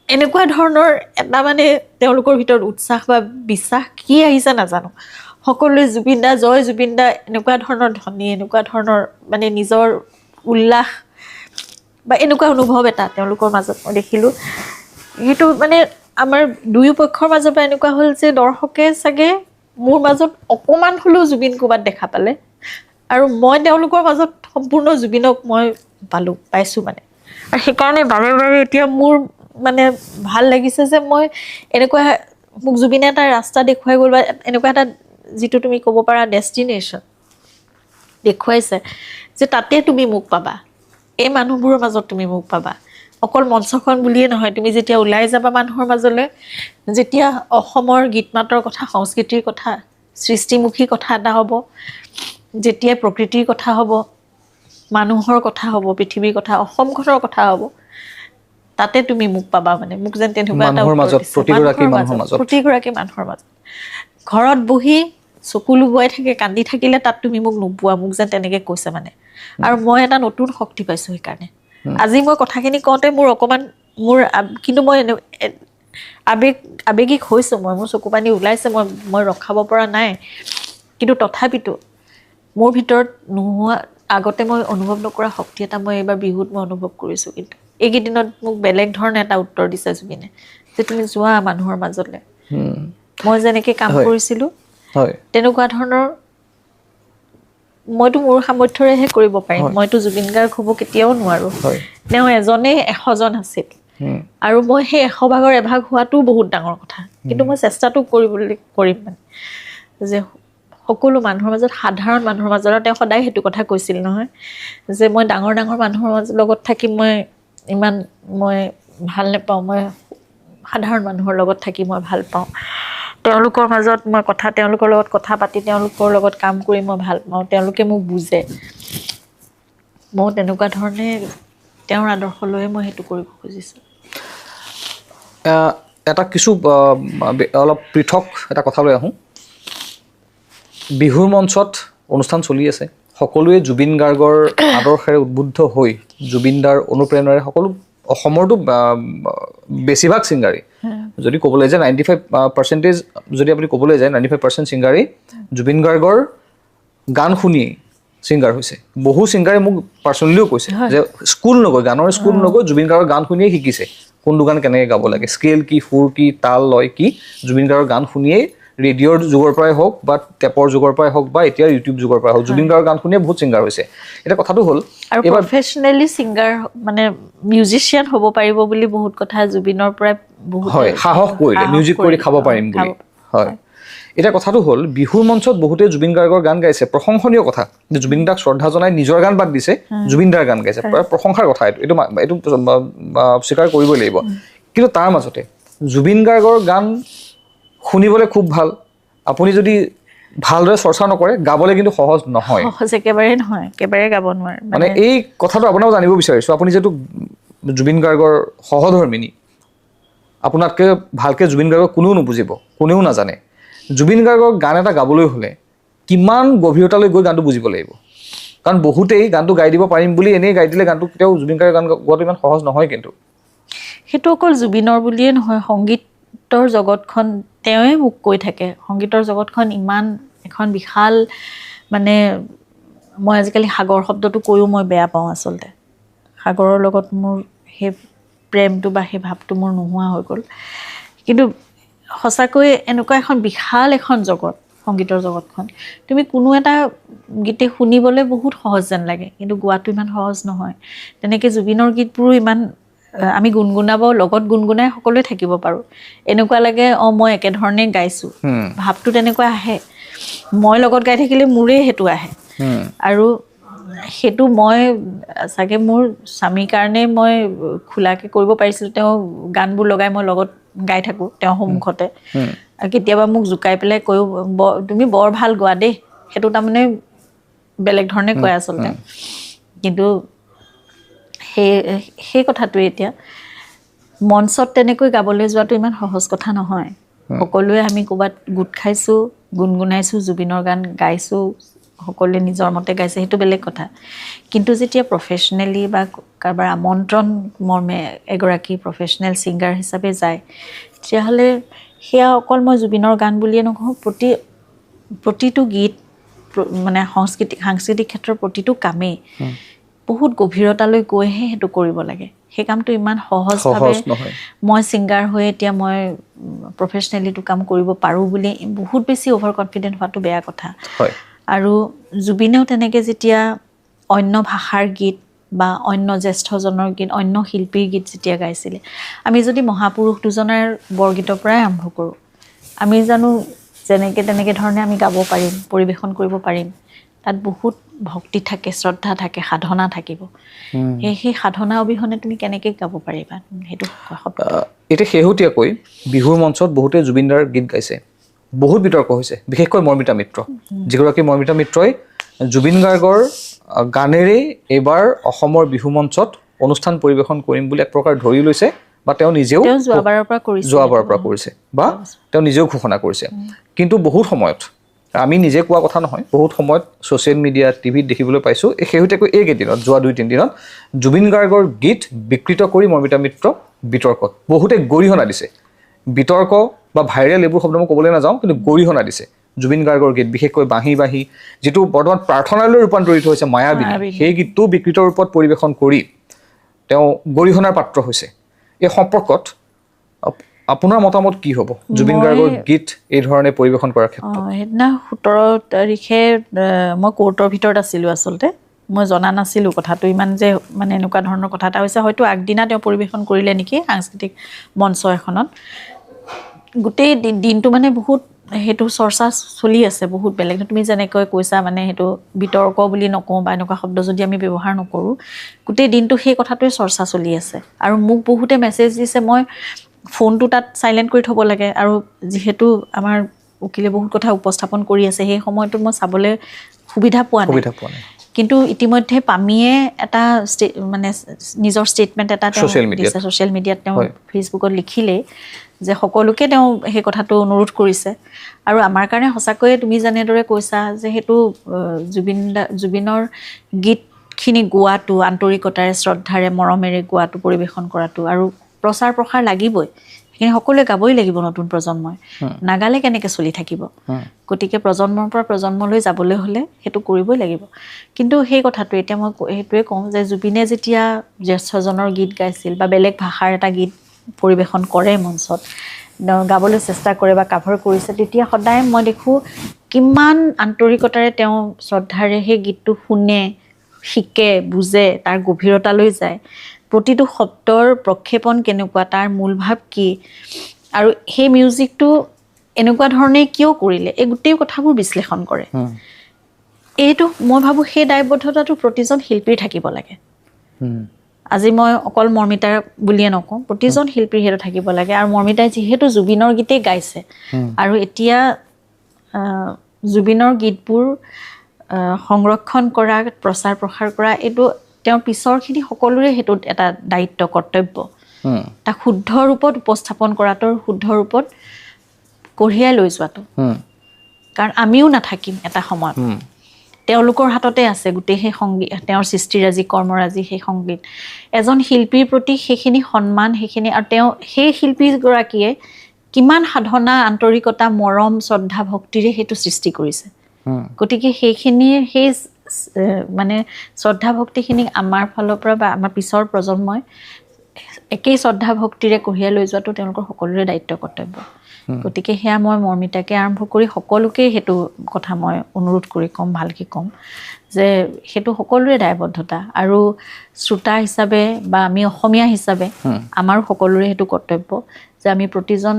এনেকুৱা ধৰণৰ এটা মানে তেওঁলোকৰ ভিতৰত উৎসাহ বা বিশ্বাস কি আহিছে নাজানো সকলোৱে জুবিন দা জয় জুবিন দা এনেকুৱা ধৰণৰ ধ্বনি এনেকুৱা ধৰণৰ মানে নিজৰ উল্লাস বা এনেকুৱা অনুভৱ এটা তেওঁলোকৰ মাজত মই দেখিলোঁ সেইটো মানে আমাৰ দুয়ো পক্ষৰ মাজৰ পৰা এনেকুৱা হ'ল যে দৰ্শকে চাগে মোৰ মাজত অকণমান হ'লেও জুবিন ক'ৰবাত দেখা পালে আৰু মই তেওঁলোকৰ মাজত সম্পূৰ্ণ জুবিনক মই পাইছোঁ মানে আৰু সেইকাৰণে বাৰে বাৰে এতিয়া মোৰ মানে ভাল লাগিছে যে মই এনেকুৱা মোক জুবিনে এটা ৰাস্তা দেখুৱাই গ'ল বা এনেকুৱা এটা যিটো তুমি ক'ব পাৰা ডেষ্টিনেশ্যন দেখুৱাইছে যে তাতে তুমি মোক পাবা এই মানুহবোৰৰ মাজত তুমি মোক পাবা অকল মঞ্চখন বুলিয়ে নহয় তুমি যেতিয়া ওলাই যাবা মানুহৰ মাজলৈ যেতিয়া অসমৰ গীত মাতৰ কথা সংস্কৃতিৰ কথা সৃষ্টিমুখী কথা এটা হ'ব যেতিয়া প্ৰকৃতিৰ কথা হ'ব মানুহৰ কথা হ'ব পৃথিৱীৰ কথা অসমখনৰ কথা হ'ব তাতে তুমি মোক পাবা মানে মোক যেন তেনেকুৱা এটা প্ৰতিগৰাকী মানুহৰ মাজত ঘৰত বহি চকু লুবুৱাই থাকে কান্দি থাকিলে তাত তুমি মোক নোপোৱা মোক যেন তেনেকৈ কৈছে মানে আৰু মই এটা নতুন শক্তি পাইছোঁ সেইকাৰণে আজি মই কথাখিনি কওঁতে মোৰ অকণমান কিন্তু মই আৱেগিক হৈছোঁ মোৰ চকু পানী ওলাইছে মই ৰখাব পৰা নাই কিন্তু তথাপিতো মোৰ ভিতৰত নোহোৱা আগতে মই অনুভৱ নকৰা শক্তি এটা মই এইবাৰ বিহুত মই অনুভৱ কৰিছোঁ কিন্তু এইকেইদিনত মোক বেলেগ ধৰণে এটা উত্তৰ দিছে জুবিনে যে তুমি যোৱা মানুহৰ মাজলৈ মই যেনেকৈ কাম কৰিছিলোঁ তেনেকুৱা ধৰণৰ মইতো মোৰ সামৰ্থ্যৰেহে কৰিব পাৰিম মইতো জুবিন গাৰ্গ হ'ব কেতিয়াও নোৱাৰোঁ তেওঁ এজনেই 100জন আছিল আৰু মই সেই 100 ভাগৰ এভাগ হোৱাটোও বহুত ডাঙৰ কথা কিন্তু মই চেষ্টাটো কৰিম মানে যে সকলো মানুহৰ মাজত সাধাৰণ মানুহৰ মাজত তেওঁ সদায় সেইটো কথা কৈছিল নহয় যে মই ডাঙৰ মানুহৰ লগত থাকি মই ইমান মই ভাল নাপাওঁ মই সাধাৰণ মানুহৰ লগত থাকি মই ভাল পাওঁ তেওঁলোকৰ মাজত মই তেওঁলোকৰ লগত কথা পাতি তেওঁলোকৰ লগত কাম কৰি মই ভাল পাওঁ তেওঁলোকে মোক বুজে মই তেনেকুৱা ধৰণে তেওঁৰ আদৰ্শ লৈয়ে মই সেইটো কৰিব খুজিছোঁ এটা কিছু অলপ পৃথক এটা কথালৈ আহোঁ বিহুৰ মঞ্চত অনুষ্ঠান চলি আছে সকলোৱে জুবিন গাৰ্গৰ আদৰ্শেৰে উদ্বুদ্ধ হৈ জুবিনদাৰ অনুপ্ৰেৰণাৰে সকলো অসমৰতো বেছিভাগ ছিংগাৰী যদি ক'বলৈ যায় 95% যদি আপুনি ক'বলৈ যায় 95% ছিংগাৰী জুবিন গাৰ্গৰ গান শুনিয়েই ছিংগাৰ হৈছে বহু ছিংগাৰে মোক পাৰ্চনেলিও কৈছে যে গানৰ স্কুল নগৈ জুবিন গাৰ্গৰ গান শুনিয়েই শিকিছে কোনটো গান কেনেকৈ গাব লাগে স্কেল কি সুৰ কি তাল লয় কি জুবিন গাৰ্গৰ গান শুনিয়েই ৰেডিঅ'ৰ যুগৰ পৰাই হওক বা টেপৰ যুগৰ পৰাই হওক বা এতিয়া ইউটিউব যুগৰ পৰাই হওক জুবিন গাৰ্গৰ গান শুনিয়ে বহুত ছিংগাৰ হৈছে এতিয়া কথাটো হ'ল আৰু প্ৰফেচনেলি ছিংগাৰ মানে মিউজিচিয়ান হ'ব পাৰিব বুলি বহুত কথা জুবিনৰ পৰাই বহুত হয় সাহস কৰিলে মিউজিক কৰি খাব পাৰিম বুলি হয় এতিয়া কথাটো হ'ল বিহুৰ মঞ্চত বহুতে জুবিন গাৰ্গৰ গান গাইছে প্ৰশংসনীয় কথা যে জুবিন দাক শ্ৰদ্ধা জনাই নিজৰ গান বাদ দিছে জুবিন দাৰ গান গাইছে প্ৰশংসাৰ কথা এইটো স্বীকাৰ কৰিবই লাগিব কিন্তু তাৰ মাজতে জুবিন গাৰ্গৰ গান শুনিবলৈ খুব ভাল আপুনি যদি ভালদৰে চৰ্চা নকৰে গাবলৈ কিন্তু সহজ নহয় একেবাৰে নহয় একেবাৰে গাব নোৱাৰে মানে এই কথাটো আপোনাক জানিব বিচাৰিছোঁ আপুনি যেটো জুবিন গাৰ্গৰ সহধৰ্মিনী আপোনাতকৈ ভালকৈ জুবিন গাৰ্গক কোনেও নুবুজিব কোনেও নাজানে জুবিন গাৰ্গৰ গান এটা গাবলৈ হ'লে কিমান গভীৰতালৈ গৈ গানটো বুজিব লাগিব কাৰণ বহুতেই গানটো গাই দিব পাৰিম বুলি এনেই গাই দিলে গানটো কেতিয়াও জুবিন গাৰ্গৰ গান গোৱাটো ইমান সহজ নহয় কিন্তু সেইটো অকল জুবিনৰ বুলিয়ে নহয় সংগীতৰ জগতখন তেওঁৱে মোক কৈ থাকে সংগীতৰ জগতখন ইমান এখন বিশাল মানে মই আজিকালি সাগৰ শব্দটো কৈও মই বেয়া পাওঁ আচলতে সাগৰৰ লগত মোৰ সেই প্ৰেমটো বা সেই ভাৱটো মোৰ নোহোৱা হৈ গ'ল কিন্তু সঁচাকৈ এনেকুৱা এখন বিশাল এখন জগত সংগীতৰ জগতখন তুমি কোনো এটা গীতে শুনিবলৈ বহুত সহজ যেন লাগে কিন্তু গোৱাটো ইমান সহজ নহয় তেনেকৈ জুবিনৰ গীতবোৰো ইমান আমি গুণগুণাব লগত গুণগুণাই সকলোৱে থাকিব পাৰোঁ এনেকুৱা লাগে মই একেধৰণে গাইছোঁ ভাৱটো তেনেকুৱা আহে মই লগত গাই থাকিলে মোৰেই সেইটো আহে আৰু সেইটো মই চাগে মোৰ স্বামীৰ কাৰণে মই খোলাকৈ কৰিব পাৰিছিলোঁ তেওঁ গানবোৰ লগাই মই লগত গাই থাকোঁ তেওঁৰ সন্মুখতে আৰু কেতিয়াবা মোক জোকাই পেলাই কৈও তুমি বৰ ভাল গোৱা দেই সেইটো তাৰমানে বেলেগ ধৰণে কয় আচলতে কিন্তু সেই কথাটোৱে এতিয়া মঞ্চত তেনেকৈ গাবলৈ যোৱাটো ইমান সহজ কথা নহয় সকলোৱে আমি ক'ৰবাত গোট খাইছোঁ গুণগুণাইছোঁ জুবিনৰ গান গাইছোঁ সকলোৱে নিজৰ মতে গাইছে সেইটো বেলেগ কথা কিন্তু যেতিয়া প্ৰফেশ্যনেলি বা কাৰোবাৰ আমন্ত্ৰণ মৰ্মে এগৰাকী প্ৰফেশ্যনেল ছিংগাৰ হিচাপে যায় তেতিয়াহ'লে সেয়া অকল মই জুবিনৰ গান বুলিয়ে নকওঁ প্ৰতিটো গীত মানে সাংস্কৃতিক ক্ষেত্ৰৰ প্ৰতিটো কামেই বহুত গভীৰতালৈ গৈহে সেইটো কৰিব লাগে সেই কামটো ইমান সহজভাৱে মই ছিংগাৰ হৈ এতিয়া মই প্ৰফেশ্যনেলিটো কাম কৰিব পাৰোঁ বুলি বহুত বেছি অভাৰ কনফিডেণ্ট হোৱাটো বেয়া কথা আৰু জুবিনেও তেনেকৈ যেতিয়া অন্য ভাষাৰ গীত বা অন্য জ্যেষ্ঠজনৰ গীত অন্য শিল্পীৰ গীত যেতিয়া গাইছিলে আমি যদি মহাপুৰুষ দুজনাৰ বৰগীতৰ পৰাই আৰম্ভ কৰোঁ আমি জানো যেনেকৈ তেনেকৈ ধৰণে আমি গাব পাৰিম পৰিৱেশন কৰিব পাৰিম তাত বহুত ভক্তি থাকে শ্ৰদ্ধা থাকে সাধনা থাকিব সেই সাধনা অবিহনে তুমি কেনেকৈ গাব পাৰিবা সেইটো এতিয়া শেহতীয়াকৈ বিহুৰ মঞ্চত বহুতে জুবিনদাৰ গীত গাইছে বহুত বিতৰ্ক হৈছে বিশেষকৈ মৰ্মিতা মিত্ৰ যিগৰাকী মৰ্মিতা মিত্ৰই জুবিন গাৰ্গৰ গানেৰেই এইবাৰ অসমৰ বিহু মঞ্চত অনুষ্ঠান পৰিৱেশন কৰিম বুলি এক প্ৰকাৰ ধৰি লৈছে বা তেওঁ নিজেও যোৱাবাৰৰ পৰা কৰিছে বা তেওঁ নিজেও ঘোষণা কৰিছে কিন্তু বহুত সময়ত আমি নিজে কোৱা কথা নহয় বহুত সময়ত ছ'চিয়েল মিডিয়া টিভিত দেখিবলৈ পাইছোঁ শেহতীয়াকৈ এইকেইদিনত যোৱা 2-3 দিনত জুবিন গাৰ্গৰ গীত বিকৃত কৰি মৰ্মিতা মিত্ৰ বিতৰ্কত বহুতে গৰিহণা দিছে বিতৰ্ক বা ভাইৰেল এইবোৰ শব্দ মই ক'বলৈ নাযাওঁ কিন্তু গৰিহণা দিছে জুবিন গাৰ্গৰ গীত বিশেষকৈ বাঁহী বাঁহী যিটো বৰ্তমান প্ৰাৰ্থনালৈ ৰূপান্তৰিত হৈছে মায়াবিনী সেই গীতটো বিকৃত ৰূপত পৰিৱেশন কৰি তেওঁ গৰিহণাৰ পাত্ৰ হৈছে এই সম্পৰ্কত আপোনাৰ মতামত কি হ'ব জুবিন গাৰ্গৰ গীত এই ধৰণে পৰিৱেশন কৰাৰ ক্ষেত্ৰত সেইদিনা 17 তাৰিখে মই কোৰ্টৰ ভিতৰত আছিলোঁ আচলতে মই জনা নাছিলোঁ কথাটো ইমান যে মানে এনেকুৱা ধৰণৰ কথা এটা হৈছে হয়তো আগদিনা তেওঁ পৰিৱেশন কৰিলে নেকি সাংস্কৃতিক মঞ্চ এখনত গোটেই দিনটো মানে বহুত সেইটো চৰ্চা চলি আছে বহুত বেলেগ তুমি যেনেকৈ কৈছা মানে সেইটো বিতৰ্ক বুলি নকওঁ বা এনেকুৱা শব্দ যদি আমি ব্যৱহাৰ নকৰোঁ গোটেই দিনটো সেই কথাটোৱে চৰ্চা চলি আছে আৰু মোক বহুতে মেছেজ দিছে মই ফোনটো তাত চাইলেণ্ট কৰি থ'ব লাগে আৰু যিহেতু আমাৰ উকিলে বহুত কথা উপস্থাপন কৰি আছে সেই সময়টোত মই চাবলৈ সুবিধা পোৱা নাই কিন্তু ইতিমধ্যে পামীয়ে এটা মানে নিজৰ ষ্টেটমেণ্ট এটা দিছে ছ'চিয়েল মিডিয়াত তেওঁ ফেচবুকত লিখিলে যে সকলোকে তেওঁ সেই কথাটো অনুৰোধ কৰিছে আৰু আমাৰ কাৰণে সঁচাকৈয়ে তুমি যেনেদৰে কৈছা যে সেইটো জুবিনৰ গীতখিনি গোৱাটো আন্তৰিকতাৰে শ্ৰদ্ধাৰে মৰমেৰে গোৱাটো পৰিৱেশন কৰাটো আৰু প্ৰচাৰ প্ৰসাৰ লাগিবই সেইখিনি সকলোৱে গাবই লাগিব নতুন প্ৰজন্মই নাগালে কেনেকৈ চলি থাকিব গতিকে প্ৰজন্মৰ পৰা প্ৰজন্মলৈ যাবলৈ হ'লে সেইটো কৰিবই লাগিব কিন্তু সেই কথাটো এতিয়া মই সেইটোৱে কওঁ যে জুবিনে যেতিয়া জ্যেষ্ঠজনৰ গীত গাইছিল বা বেলেগ ভাষাৰ এটা গীত পৰিৱেশন কৰে মঞ্চত গাবলৈ চেষ্টা কৰে বা কাভাৰ কৰিছে তেতিয়া সদায় মই দেখোঁ কিমান আন্তৰিকতাৰে তেওঁ শ্ৰদ্ধাৰে সেই গীতটো শুনে শিকে বুজে তাৰ গভীৰতালৈ যায় প্ৰতিটো শব্দৰ প্ৰক্ষেপণ কেনেকুৱা তাৰ মূল ভাৱ কি আৰু সেই মিউজিকটো এনেকুৱা ধৰণে কিয় কৰিলে এই গোটেই কথাবোৰ বিশ্লেষণ কৰে এইটো মই ভাবোঁ সেই দায়বদ্ধতাটো প্ৰতিজন শিল্পীৰ থাকিব লাগে আজি মই অকল মৰ্মিতাৰ বুলিয়ে নকওঁ প্ৰতিজন শিল্পীৰ সেইটো থাকিব লাগে আৰু মৰ্মিতাই যিহেতু জুবিনৰ গীতেই গাইছে আৰু এতিয়া জুবিনৰ গীতবোৰ সংৰক্ষণ কৰা প্ৰচাৰ প্ৰসাৰ কৰা এইটো তেওঁৰ পিছৰখিনি সকলোৰে সেইটো এটা দায়িত্ব কৰ্তব্য তাক শুদ্ধ ৰূপত উপস্থাপন কৰাটোৰ শুদ্ধ ৰূপত কঢ়িয়াই লৈ যোৱাটো কাৰণ আমিও নাথাকিম এটা সময়ত তেওঁলোকৰ হাততে আছে গোটেই সেই সংগীত তেওঁৰ সৃষ্টিৰাজি কৰ্মৰাজি সেই সংগীত এজন শিল্পীৰ প্ৰতি সেইখিনি সন্মান সেইখিনি আৰু তেওঁ সেই শিল্পীগৰাকীয়ে কিমান সাধনা আন্তৰিকতা মৰম শ্ৰদ্ধা ভক্তিৰে সেইটো সৃষ্টি কৰিছে গতিকে সেইখিনি সেই মানে শ্ৰদ্ধা ভক্তিখিনিক আমাৰ ফালৰ পৰা বা আমাৰ পিছৰ প্ৰজন্মই একেই শ্ৰদ্ধা ভক্তিৰে কঢ়িয়াই লৈ যোৱাটো তেওঁলোকৰ সকলোৰে দায়িত্ব কৰ্তব্য গতিকে সেয়া মই মৰ্মিতাকে আৰম্ভ কৰি সকলোকে সেইটো কথা মই অনুৰোধ কৰি ক'ম, ভালকৈ ক'ম যে সেইটো সকলোৰে দায়বদ্ধতা আৰু শ্ৰোতা হিচাপে বা আমি অসমীয়া হিচাপে আমাৰো সকলোৰে সেইটো কৰ্তব্য যে আমি প্ৰতিজন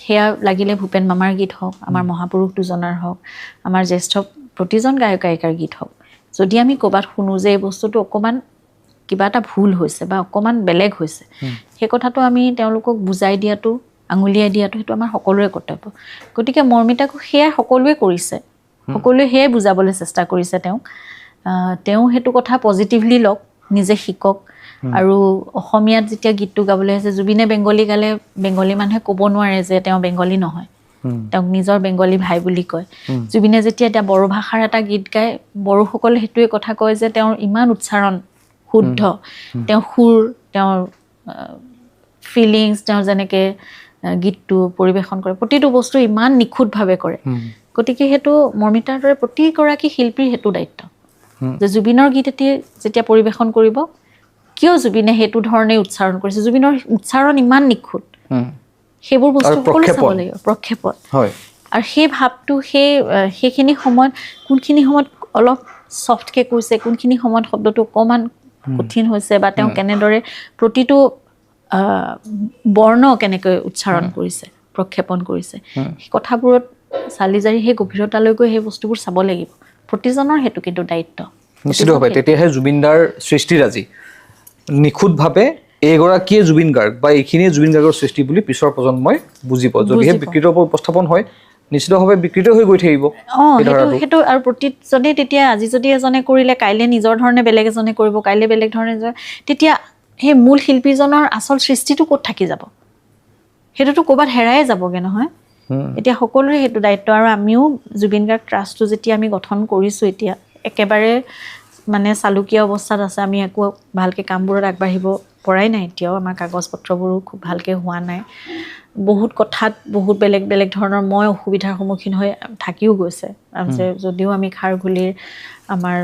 সেয়া লাগিলে ভূপেন মামাৰ গীত হওক, আমাৰ মহাপুৰুষ দুজনাৰ হওক, আমাৰ জ্যেষ্ঠ প্ৰতিজন গায়ক গায়িকাৰ গীত হওক, যদি আমি ক'ৰবাত শুনো যে এই বস্তুটো অকণমান কিবা এটা ভুল হৈছে বা অকণমান বেলেগ হৈছে, সেই কথাটো আমি তেওঁলোকক বুজাই দিয়াটো, আঙুলিয়াই দিয়াটো সেইটো আমাৰ সকলোৰে কৰ্তব্য। গতিকে মৰ্মিতাকো সেয়াই সকলোৱে কৰিছে, সকলোৱে সেয়াই বুজাবলৈ চেষ্টা কৰিছে তেওঁ সেইটো কথা পজিটিভলি লওক, নিজে শিকক। আৰু অসমীয়াত যেতিয়া গীতটো গাবলৈ আছে, জুবিনে বেংগলী গালে বেংগলী মানুহে ক'ব নোৱাৰে যে তেওঁ বেংগলী নহয়, তেওঁক নিজৰ বেংগলী ভাই বুলি কয়। জুবিনে যেতিয়া এতিয়া বড়ো ভাষাৰ এটা গীত গায়, বড়োসকলে সেইটোৱে কথা কয় যে তেওঁৰ ইমান উচ্চাৰণ শুদ্ধ, তেওঁ সুৰ, তেওঁৰ ফিলিংছ, তেওঁ যেনেকৈ গীতটো পৰিৱেশন কৰে, প্ৰতিটো বস্তু ইমান নিখুঁতভাৱে কৰে। গতিকে সেইটো মৰ্মিতাৰ দৰে প্ৰতিগৰাকী শিল্পীৰ সেইটো দায়িত্ব যে জুবিনৰ গীত এটি যেতিয়া পৰিৱেশন কৰিব, কিয় জুবিনে সেইটো ধৰণে উচ্চাৰণ কৰিছে, জুবিনৰ উচ্চাৰণ ইমান নিখুঁত, সেইবোৰ বস্তু সকলো চাব লাগিব, প্ৰক্ষেপণ। আৰু সেই ভাৱটো সেইখিনি সময়ত কোনখিনি সময়ত অলপ ছফ্টকৈ কৈছে, কোনখিনি সময়ত শব্দটো অকণমান কঠিন হৈছে, বা তেওঁ কেনেদৰে প্ৰতিটো বৰ্ণ কেনেকৈ উচ্চাৰণ কৰিছে, প্ৰক্ষেপণ কৰিছে, সেই কথাবোৰত চালি জাৰি সেই গভীৰতালৈ গৈ সেই বস্তুবোৰ চাব লাগিব। প্ৰতিজনৰ সেইটো কিন্তু দায়িত্ব নিশ্চিতভাৱে। তেতিয়াহে জুবিনদাৰ সৃষ্টিৰাজি নিখুঁতভাৱে এইগৰাকীয়ে জুবিন গাৰ্গ বা এইখিনিয়ে জুবিন গাৰ্গৰ সৃষ্টি বুলি পিছৰ প্ৰজন্মই বুজিব। যদিহে বিকৃত উপস্থাপন হয়, নিশ্চিতভাৱে বিকৃত হৈ গৈ থাকিব। সেইটো আৰু প্ৰতিজনে তেতিয়া আজি যদি এজনে কৰিলে, কাইলৈ নিজৰ ধৰণে বেলেগ এজনে কৰিব, কাইলৈ বেলেগ ধৰণে, তেতিয়া সেই মূল শিল্পীজনৰ আচল সৃষ্টিটো ক'ত থাকি যাব? সেইটোতো ক'ৰবাত হেৰায়ে যাবগৈ নহয়। এতিয়া সকলোৰে সেইটো দায়িত্ব। আৰু আমিও জুবিন গাৰ্গ ট্ৰাষ্টটো যেতিয়া আমি গঠন কৰিছোঁ, এতিয়া একেবাৰে মানে চালুকীয়া অৱস্থাত আছে, আমি একো ভালকৈ কামবোৰত আগবাঢ়িব পৰাই নাই। এতিয়াও আমাৰ কাগজ পত্ৰবোৰো খুব ভালকৈ হোৱা নাই, বহুত কথাত বহুত বেলেগ বেলেগ ধৰণৰ মই অসুবিধাৰ সন্মুখীন হৈ থাকিও গৈছে। যদিও আমি খাৰঘুলিৰ আমাৰ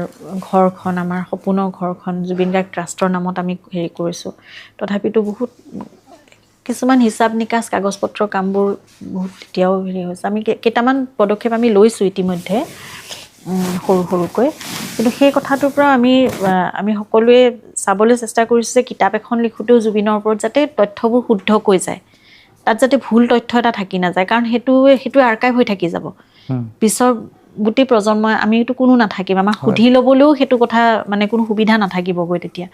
ঘৰখন, আমাৰ সপোনৰ ঘৰখন জুবিন গাৰ্গ ট্ৰাষ্টৰ নামত আমি হেৰি কৰিছোঁ, তথাপিতো বহুত কিছুমান হিচাপ নিকাচ কাগজ পত্ৰৰ কামবোৰ বহুত এতিয়াও হেৰি হৈছে। আমি কেইটামান পদক্ষেপ আমি লৈছোঁ ইতিমধ্যে সৰু সৰুকৈ, কিন্তু সেই কথাটোৰ পৰা আমি সকলোৱে চাবলৈ চেষ্টা কৰিছোঁ যে কিতাপ এখন লিখোঁতেও জুবিনৰ ওপৰত যাতে তথ্যবোৰ শুদ্ধকৈ যায়, তাত যাতে ভুল তথ্য এটা থাকি নাযায়, কাৰণ সেইটোৱে আৰ্কাইভ হৈ থাকি যাব। পিছৰ গোটেই প্ৰজন্মই আমিতো কোনো নাথাকিম, আমাক সুধি ল'বলৈও সেইটো কথা মানে কোনো সুবিধা নাথাকিবগৈ তেতিয়া।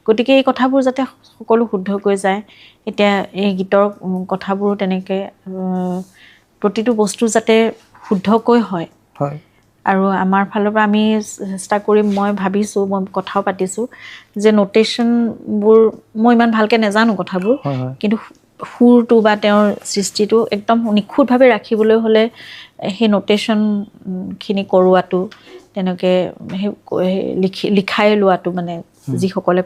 গতিকে এই কথাবোৰ যাতে সকলো শুদ্ধকৈ যায়। এতিয়া এই গীতৰ কথাবোৰো তেনেকৈ প্ৰতিটো বস্তু যাতে শুদ্ধকৈ হয়। আৰু আমাৰ ফালৰ পৰা আমি চেষ্টা কৰিম। মই ভাবিছোঁ, মই কথাও পাতিছোঁ যে নোটেশ্যনবোৰ মই ইমান ভালকৈ নাজানো কথাবোৰ, কিন্তু সুৰটো বা তেওঁৰ সৃষ্টিটো একদম নিখুঁতভাৱে ৰাখিবলৈ হ'লে সেই নোটেশ্যনখিনি কৰোৱাটো, তেনেকৈ সেই লিখাই লোৱাটো, মানে যিসকলে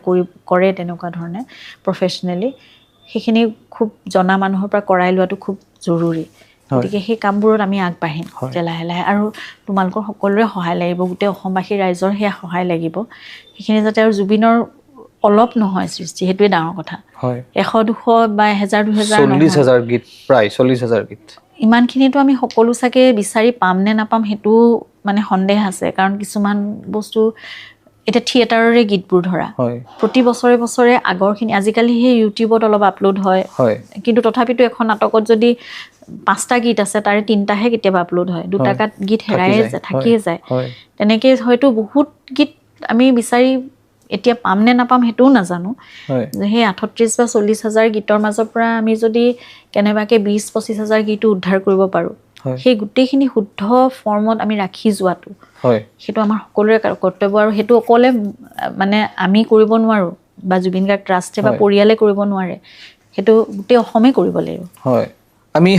কৰে তেনেকুৱা ধৰণে প্ৰফেচনেলি, সেইখিনি খুব জনা মানুহৰ পৰা কৰাই লোৱাটো খুব জৰুৰী। গতিকে সেই কামবোৰত আমি আগবাঢ়িম এতিয়া লাহে লাহে, আৰু তোমালোকৰ সকলোৰে সহায় লাগিব, গোটেই অসমবাসী ৰাইজৰ সেয়া সহায় লাগিব সেইখিনি যাতে। আৰু জুবিনৰ অলপ নহয় সৃষ্টি, সেইটোৱে ডাঙৰ কথা। 100-200 বা 1000-2000 40,000 গীত, প্ৰায় 40,000 গীত, ইমানখিনিতো আমি সকলো চাগে বিচাৰি পাম নে নাপাম সেইটো মানে সন্দেহ আছে। কাৰণ কিছুমান বস্তু এতিয়া থিয়েটাৰৰে গীতবোৰ ধৰা, প্ৰতি বছৰে বছৰে আগৰখিনি, আজিকালি সেই ইউটিউবত অলপ আপলোড হয়, কিন্তু তথাপিতো এখন নাটকত যদি 5টা গীত আছে, তাৰে 3টাহে কেতিয়াবা আপলোড হয়, 2টা গীত হেৰায়ে যায়, থাকিয়ে যায়। তেনেকৈ হয়তো বহুত গীত আমি বিচাৰি এতিয়া পাম নে নাপাম সেইটোও নাজানো। সেই 38 বা 40,000 গীতৰ মাজৰ পৰা আমি যদি কেনেবাকৈ 20-25,000 গীতো উদ্ধাৰ কৰিব পাৰোঁ, সেই গোটেইখিনি শুদ্ধ ফৰ্মত আমি ৰাখি যোৱাটো, সেইটো আমাৰ সকলোৰে কৰ্তব্য। আৰু সেইটো অকলে মানে আমি কৰিব নোৱাৰোঁ, বা জুবিন গাৰ্গ ট্ৰাষ্টে বা পৰিয়ালে কৰিব নোৱাৰে, সেইটো গোটেই অসমেই কৰিব লাগিব। আমি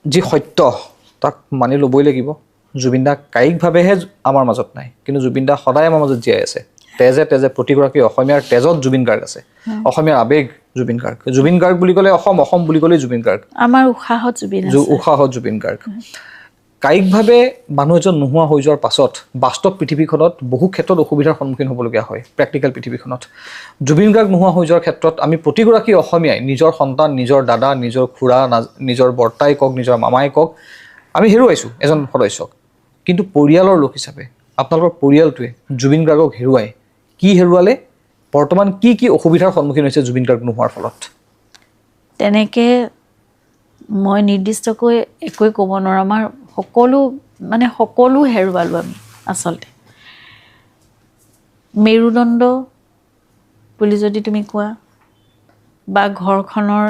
যি সত্য তাক মানি ল'বই লাগিব। জুবিন দা কায়িকভাৱেহে আমাৰ মাজত নাই, কিন্তু জুবিন দা সদায় আমাৰ মাজত জীয়াই আছে। তেজে তেজে প্ৰতিগৰাকী অসমীয়াৰ তেজত জুবিন গাৰ্গ আছে, অসমীয়াৰ আৱেগ জুবিন গাৰ্গ। জুবিন গাৰ্গ বুলি ক'লে অসম, অসম বুলি ক'লেই জুবিন গাৰ্গ, আমাৰ উশাহত জুবিন আছে, উশাহত জুবিন গাৰ্গ। কায়িকভাৱে মানুহ এজন নোহোৱা হৈ যোৱাৰ পাছত বাস্তৱ পৃথিৱীখনত বহু ক্ষেত্ৰত অসুবিধাৰ সন্মুখীন হ'বলগীয়া হয় প্ৰেক্টিকেল পৃথিৱীখনত জুবিন গাৰ্গ নোহোৱা হৈ যোৱাৰ ক্ষেত্ৰত আমি প্ৰতিগৰাকী অসমীয়াই নিজৰ সন্তান নিজৰ দাদা নিজৰ খুৰা নিজৰ বৰ্তাই কওক নিজৰ মামাই কওক আমি হেৰুৱাইছোঁ এজন সদস্যক কিন্তু পৰিয়ালৰ লোক হিচাপে আপোনালোকৰ পৰিয়ালটোৱে জুবিন গাৰ্গক হেৰুৱাই কি হেৰুৱালে বৰ্তমান কি কি অসুবিধাৰ সন্মুখীন হৈছে জুবিন গাৰ্গ নোহোৱাৰ ফলত তেনেকৈ মই নিৰ্দিষ্টকৈ একোৱে ক'ব নোৱাৰোঁ আমাৰ সকলো হেৰুৱালোঁ আমি আচলতে মেৰুদণ্ড বুলি যদি তুমি কোৱা বা ঘৰখনৰ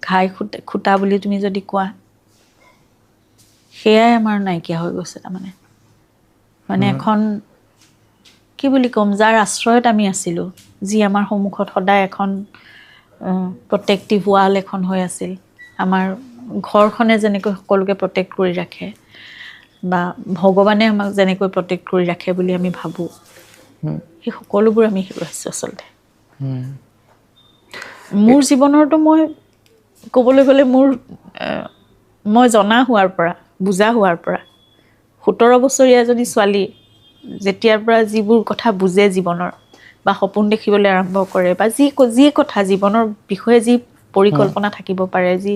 ঘাই খুঁটা বুলি তুমি যদি কোৱা সেয়াই আমাৰ নাইকিয়া হৈ গৈছে তাৰমানে এখন কি বুলি ক'ম যাৰ আশ্ৰয়ত আমি আছিলোঁ যি আমাৰ সন্মুখত সদায় এখন প্ৰটেক্টিভ ৱাল এখন হৈ আছিল আমাৰ ঘৰখনে যেনেকৈ সকলোকে প্ৰটেক্ট কৰি ৰাখে বা ভগৱানে আমাক যেনেকৈ প্ৰটেক্ট কৰি ৰাখে বুলি আমি ভাবোঁ সেই সকলোবোৰ আমি হেৰুৱাইছোঁ আচলতে মোৰ জীৱনৰতো মই ক'বলৈ গ'লে মই জনা হোৱাৰ পৰা বুজা হোৱাৰ পৰা 17 বছৰীয়া এজনী ছোৱালী যেতিয়াৰ পৰা যিবোৰ কথা বুজে জীৱনৰ বা সপোন দেখিবলৈ আৰম্ভ কৰে বা যি কথা জীৱনৰ বিষয়ে যি পৰিকল্পনা থাকিব পাৰে যি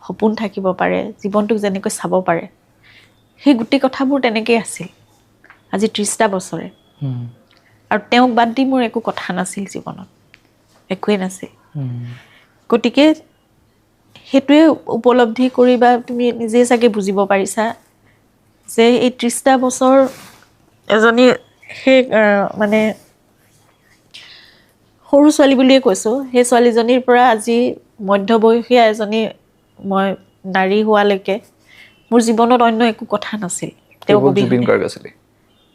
সপোন থাকিব পাৰে জীৱনটোক যেনেকৈ চাব পাৰে সেই গোটেই কথাবোৰ তেনেকৈ আছিল আজি 30টা বছৰে আৰু তেওঁক বাদ দি মোৰ একো কথা নাছিল জীৱনত একোৱেই নাছিল গতিকে সেইটোৱে উপলব্ধি কৰি বা তুমি নিজে চাগে বুজিব পাৰিছা যে এই 30টা বছৰ এজনী সেই মানে সৰু ছোৱালী বুলিয়ে কৈছোঁ সেই ছোৱালীজনীৰ পৰা আজি মধ্যবয়সীয়া এজনী মই নাৰী হোৱালৈকে মোৰ জীৱনত অন্য একো কথা নাছিল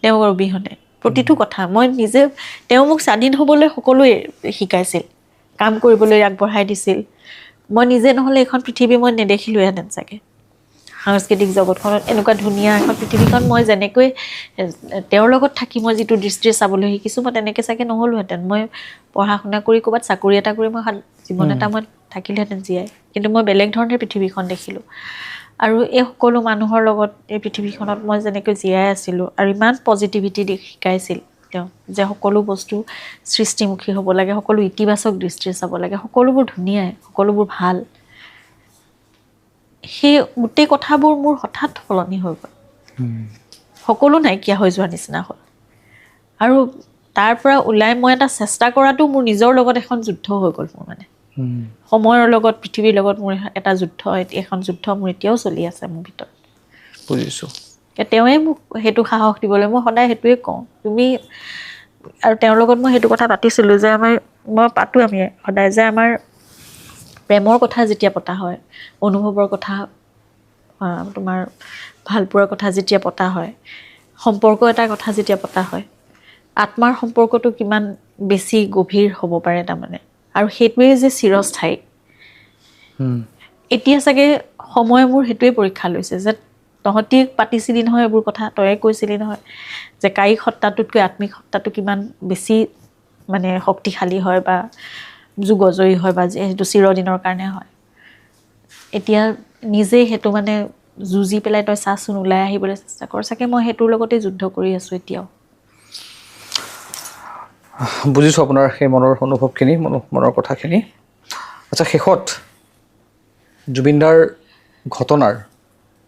তেওঁৰ অবিহনে প্ৰতিটো কথা মই নিজে তেওঁ মোক স্বাধীন হ'বলৈ সকলোৱে শিকাইছিল কাম কৰিবলৈ আগবঢ়াই দিছিল মই নিজে নহ'লে এখন পৃথিৱী মই নেদেখিলোঁহেঁতেন চাগে সাংস্কৃতিক জগতখনত এনেকুৱা ধুনীয়া এখন পৃথিৱীখন মই যেনেকৈ তেওঁৰ লগত থাকি মই যিটো দৃষ্টিৰে চাবলৈ শিকিছোঁ মই তেনেকৈ চাগে নহ'লোহেঁতেন মই পঢ়া শুনা কৰি ক'ৰবাত চাকৰি এটা কৰি মই জীৱন এটা মই থাকিলোহেঁতেন জীয়াই কিন্তু মই বেলেগ ধৰণে পৃথিৱীখন দেখিলোঁ আৰু এই সকলো মানুহৰ লগত এই পৃথিৱীখনত মই যেনেকৈ জীয়াই আছিলোঁ আৰু ইমান পজিটিভিটি শিকাইছিল তেওঁ যে সকলো বস্তু সৃষ্টিমুখী হ'ব লাগে সকলো ইতিবাচক দৃষ্টিৰে চাব লাগে সকলোবোৰ ধুনীয়াই সকলোবোৰ ভাল সেই গোটেই কথাবোৰ মোৰ হঠাৎ সলনি হৈ গ'ল সকলো নাইকিয়া হৈ যোৱাৰ নিচিনা হ'ল আৰু তাৰ পৰা ওলাই মই এটা চেষ্টা কৰাটো মোৰ নিজৰ লগত এখন যুদ্ধ হৈ গ'ল মোৰ সময়ৰ লগত পৃথিৱীৰ লগত মোৰ এটা যুদ্ধ এখন যুদ্ধ মোৰ এতিয়াও চলি আছে মোৰ ভিতৰত বুজিছোঁ তেওঁৱে মোক সেইটো সাহস দিবলৈ মই সদায় সেইটোৱে কওঁ তুমি আৰু তেওঁৰ লগত মই সেইটো কথা পাতিছিলোঁ যে মই পাতোঁ আমি সদায় যে আমাৰ প্ৰেমৰ কথা যেতিয়া পতা হয় অনুভৱৰ কথা তোমাৰ ভালপোৱাৰ কথা যেতিয়া পতা হয় সম্পৰ্ক এটাৰ কথা যেতিয়া পতা হয় আত্মাৰ সম্পৰ্কটো কিমান বেছি গভীৰ হ'ব পাৰে তাৰমানে আৰু সেইটোৱে যে চিৰস্থায়ী এতিয়া চাগে সময় মোৰ সেইটোৱে পৰীক্ষা লৈছে যে তহঁতি পাতিছিলি নহয় এইবোৰ কথা তয়ে কৈছিলি নহয় যে কায়িক সত্তাটোতকৈ আত্মিক সত্তাটো কিমান বেছি মানে শক্তিশালী হয় বা যুগজয়ী হয় বা সেইটো চিৰদিনৰ কাৰণে হয় এতিয়া নিজে সেইটো মানে যুঁজি পেলাই তই চাচোন ওলাই আহিবলৈ চেষ্টা কৰ চাগে মই সেইটোৰ লগতে যুদ্ধ কৰি আছোঁ এতিয়াও বুজিছোঁ আপোনাৰ সেই মনৰ অনুভৱখিনি মনৰ কথাখিনি আচ্ছা শেষত জুবিনদাৰ ঘটনাৰ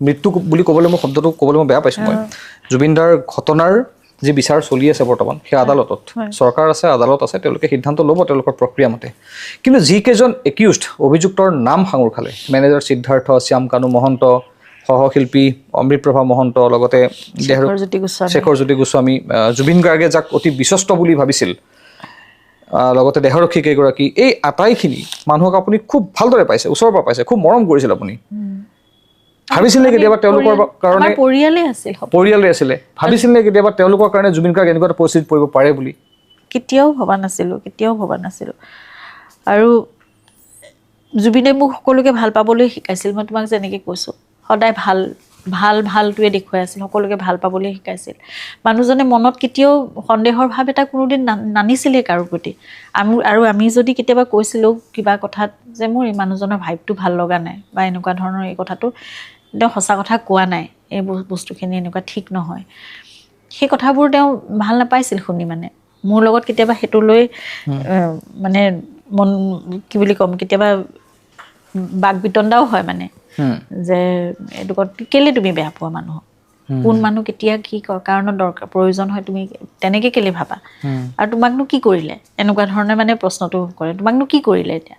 মৃত্যু বুলি ক'বলৈ মই শব্দটো ক'বলৈ মই বেয়া পাইছোঁ মই জুবিনদাৰ ঘটনাৰ যি বিচাৰ চলি আছে বৰ্তমান সেই আদালতত চৰকাৰ আছে আদালত আছে তেওঁলোকে সিদ্ধান্ত ল'ব তেওঁলোকৰ প্ৰক্ৰিয়া মতে কিন্তু যিকেইজন একিউজড অভিযুক্তৰ নাম সাঙুৰ খালে মেনেজাৰ সিদ্ধাৰ্থ শ্যাম কানু মহন্ত সহশিল্পী অমৃতপ্ৰভা মহন্ত লগতে শেখৰ জ্যোতি গোস্বামী জুবিন গাৰ্গে যাক অতি বিশ্বস্ত বুলি ভাবিছিল লগতে দেহৰক্ষী কেইগৰাকী এই আটাইখিনি মানুহক আপুনি খুব ভালদৰে পাইছে ওচৰৰ পৰা পাইছে খুব মৰম কৰিছিল আপুনি ভাবিছিল নে কেতিয়াবা তেওঁলোকৰ কাৰণে পৰিয়ালে আছিলে ভাবিছিল নে কেতিয়াবা তেওঁলোকৰ কাৰণে জুবিন গাৰ্গ এনেকুৱা এটা পৰিস্থিতিত পৰিব পাৰে বুলি কেতিয়াও ভবা নাছিলোঁ আৰু জুবিনে মোক সকলোকে ভাল পাবলৈ শিকাইছিল মই তোমাক যেনেকৈ কৈছোঁ সদায় ভালটোৱে দেখুৱাই আছিল সকলোকে ভাল পাবলৈ শিকাইছিল মানুহজনে মনত কেতিয়াও সন্দেহৰ ভাৱ এটা কোনোদিন নানিছিলে কাৰো প্ৰতি আমি যদি কেতিয়াবা কৈছিলোঁ কিবা কথাত যে মোৰ এই মানুহজনৰ ভাইবটো ভাল লগা নাই বা এনেকুৱা ধৰণৰ এই কথাটো তেওঁ সঁচা কথা কোৱা নাই এই বস্তুখিনি এনেকুৱা ঠিক নহয় সেই কথাবোৰ তেওঁ ভাল নাপাইছিল শুনি মানে মোৰ লগত কেতিয়াবা সেইটো লৈ মানে মন কি বুলি ক'ম কেতিয়াবা বাক বিতণ্ডাও হয় মানে যে এইটো কেলে তুমি বেয়া পোৱা মানুহক কোন মানুহ কেতিয়া কি কাৰণত দৰকাৰ প্ৰয়োজন হয় তুমি তেনেকৈ কেলে ভাবা আৰু তোমাকনো কি কৰিলে এনেকুৱা ধৰণে মানে প্ৰশ্নটো কৰে তোমাকনো কি কৰিলে এতিয়া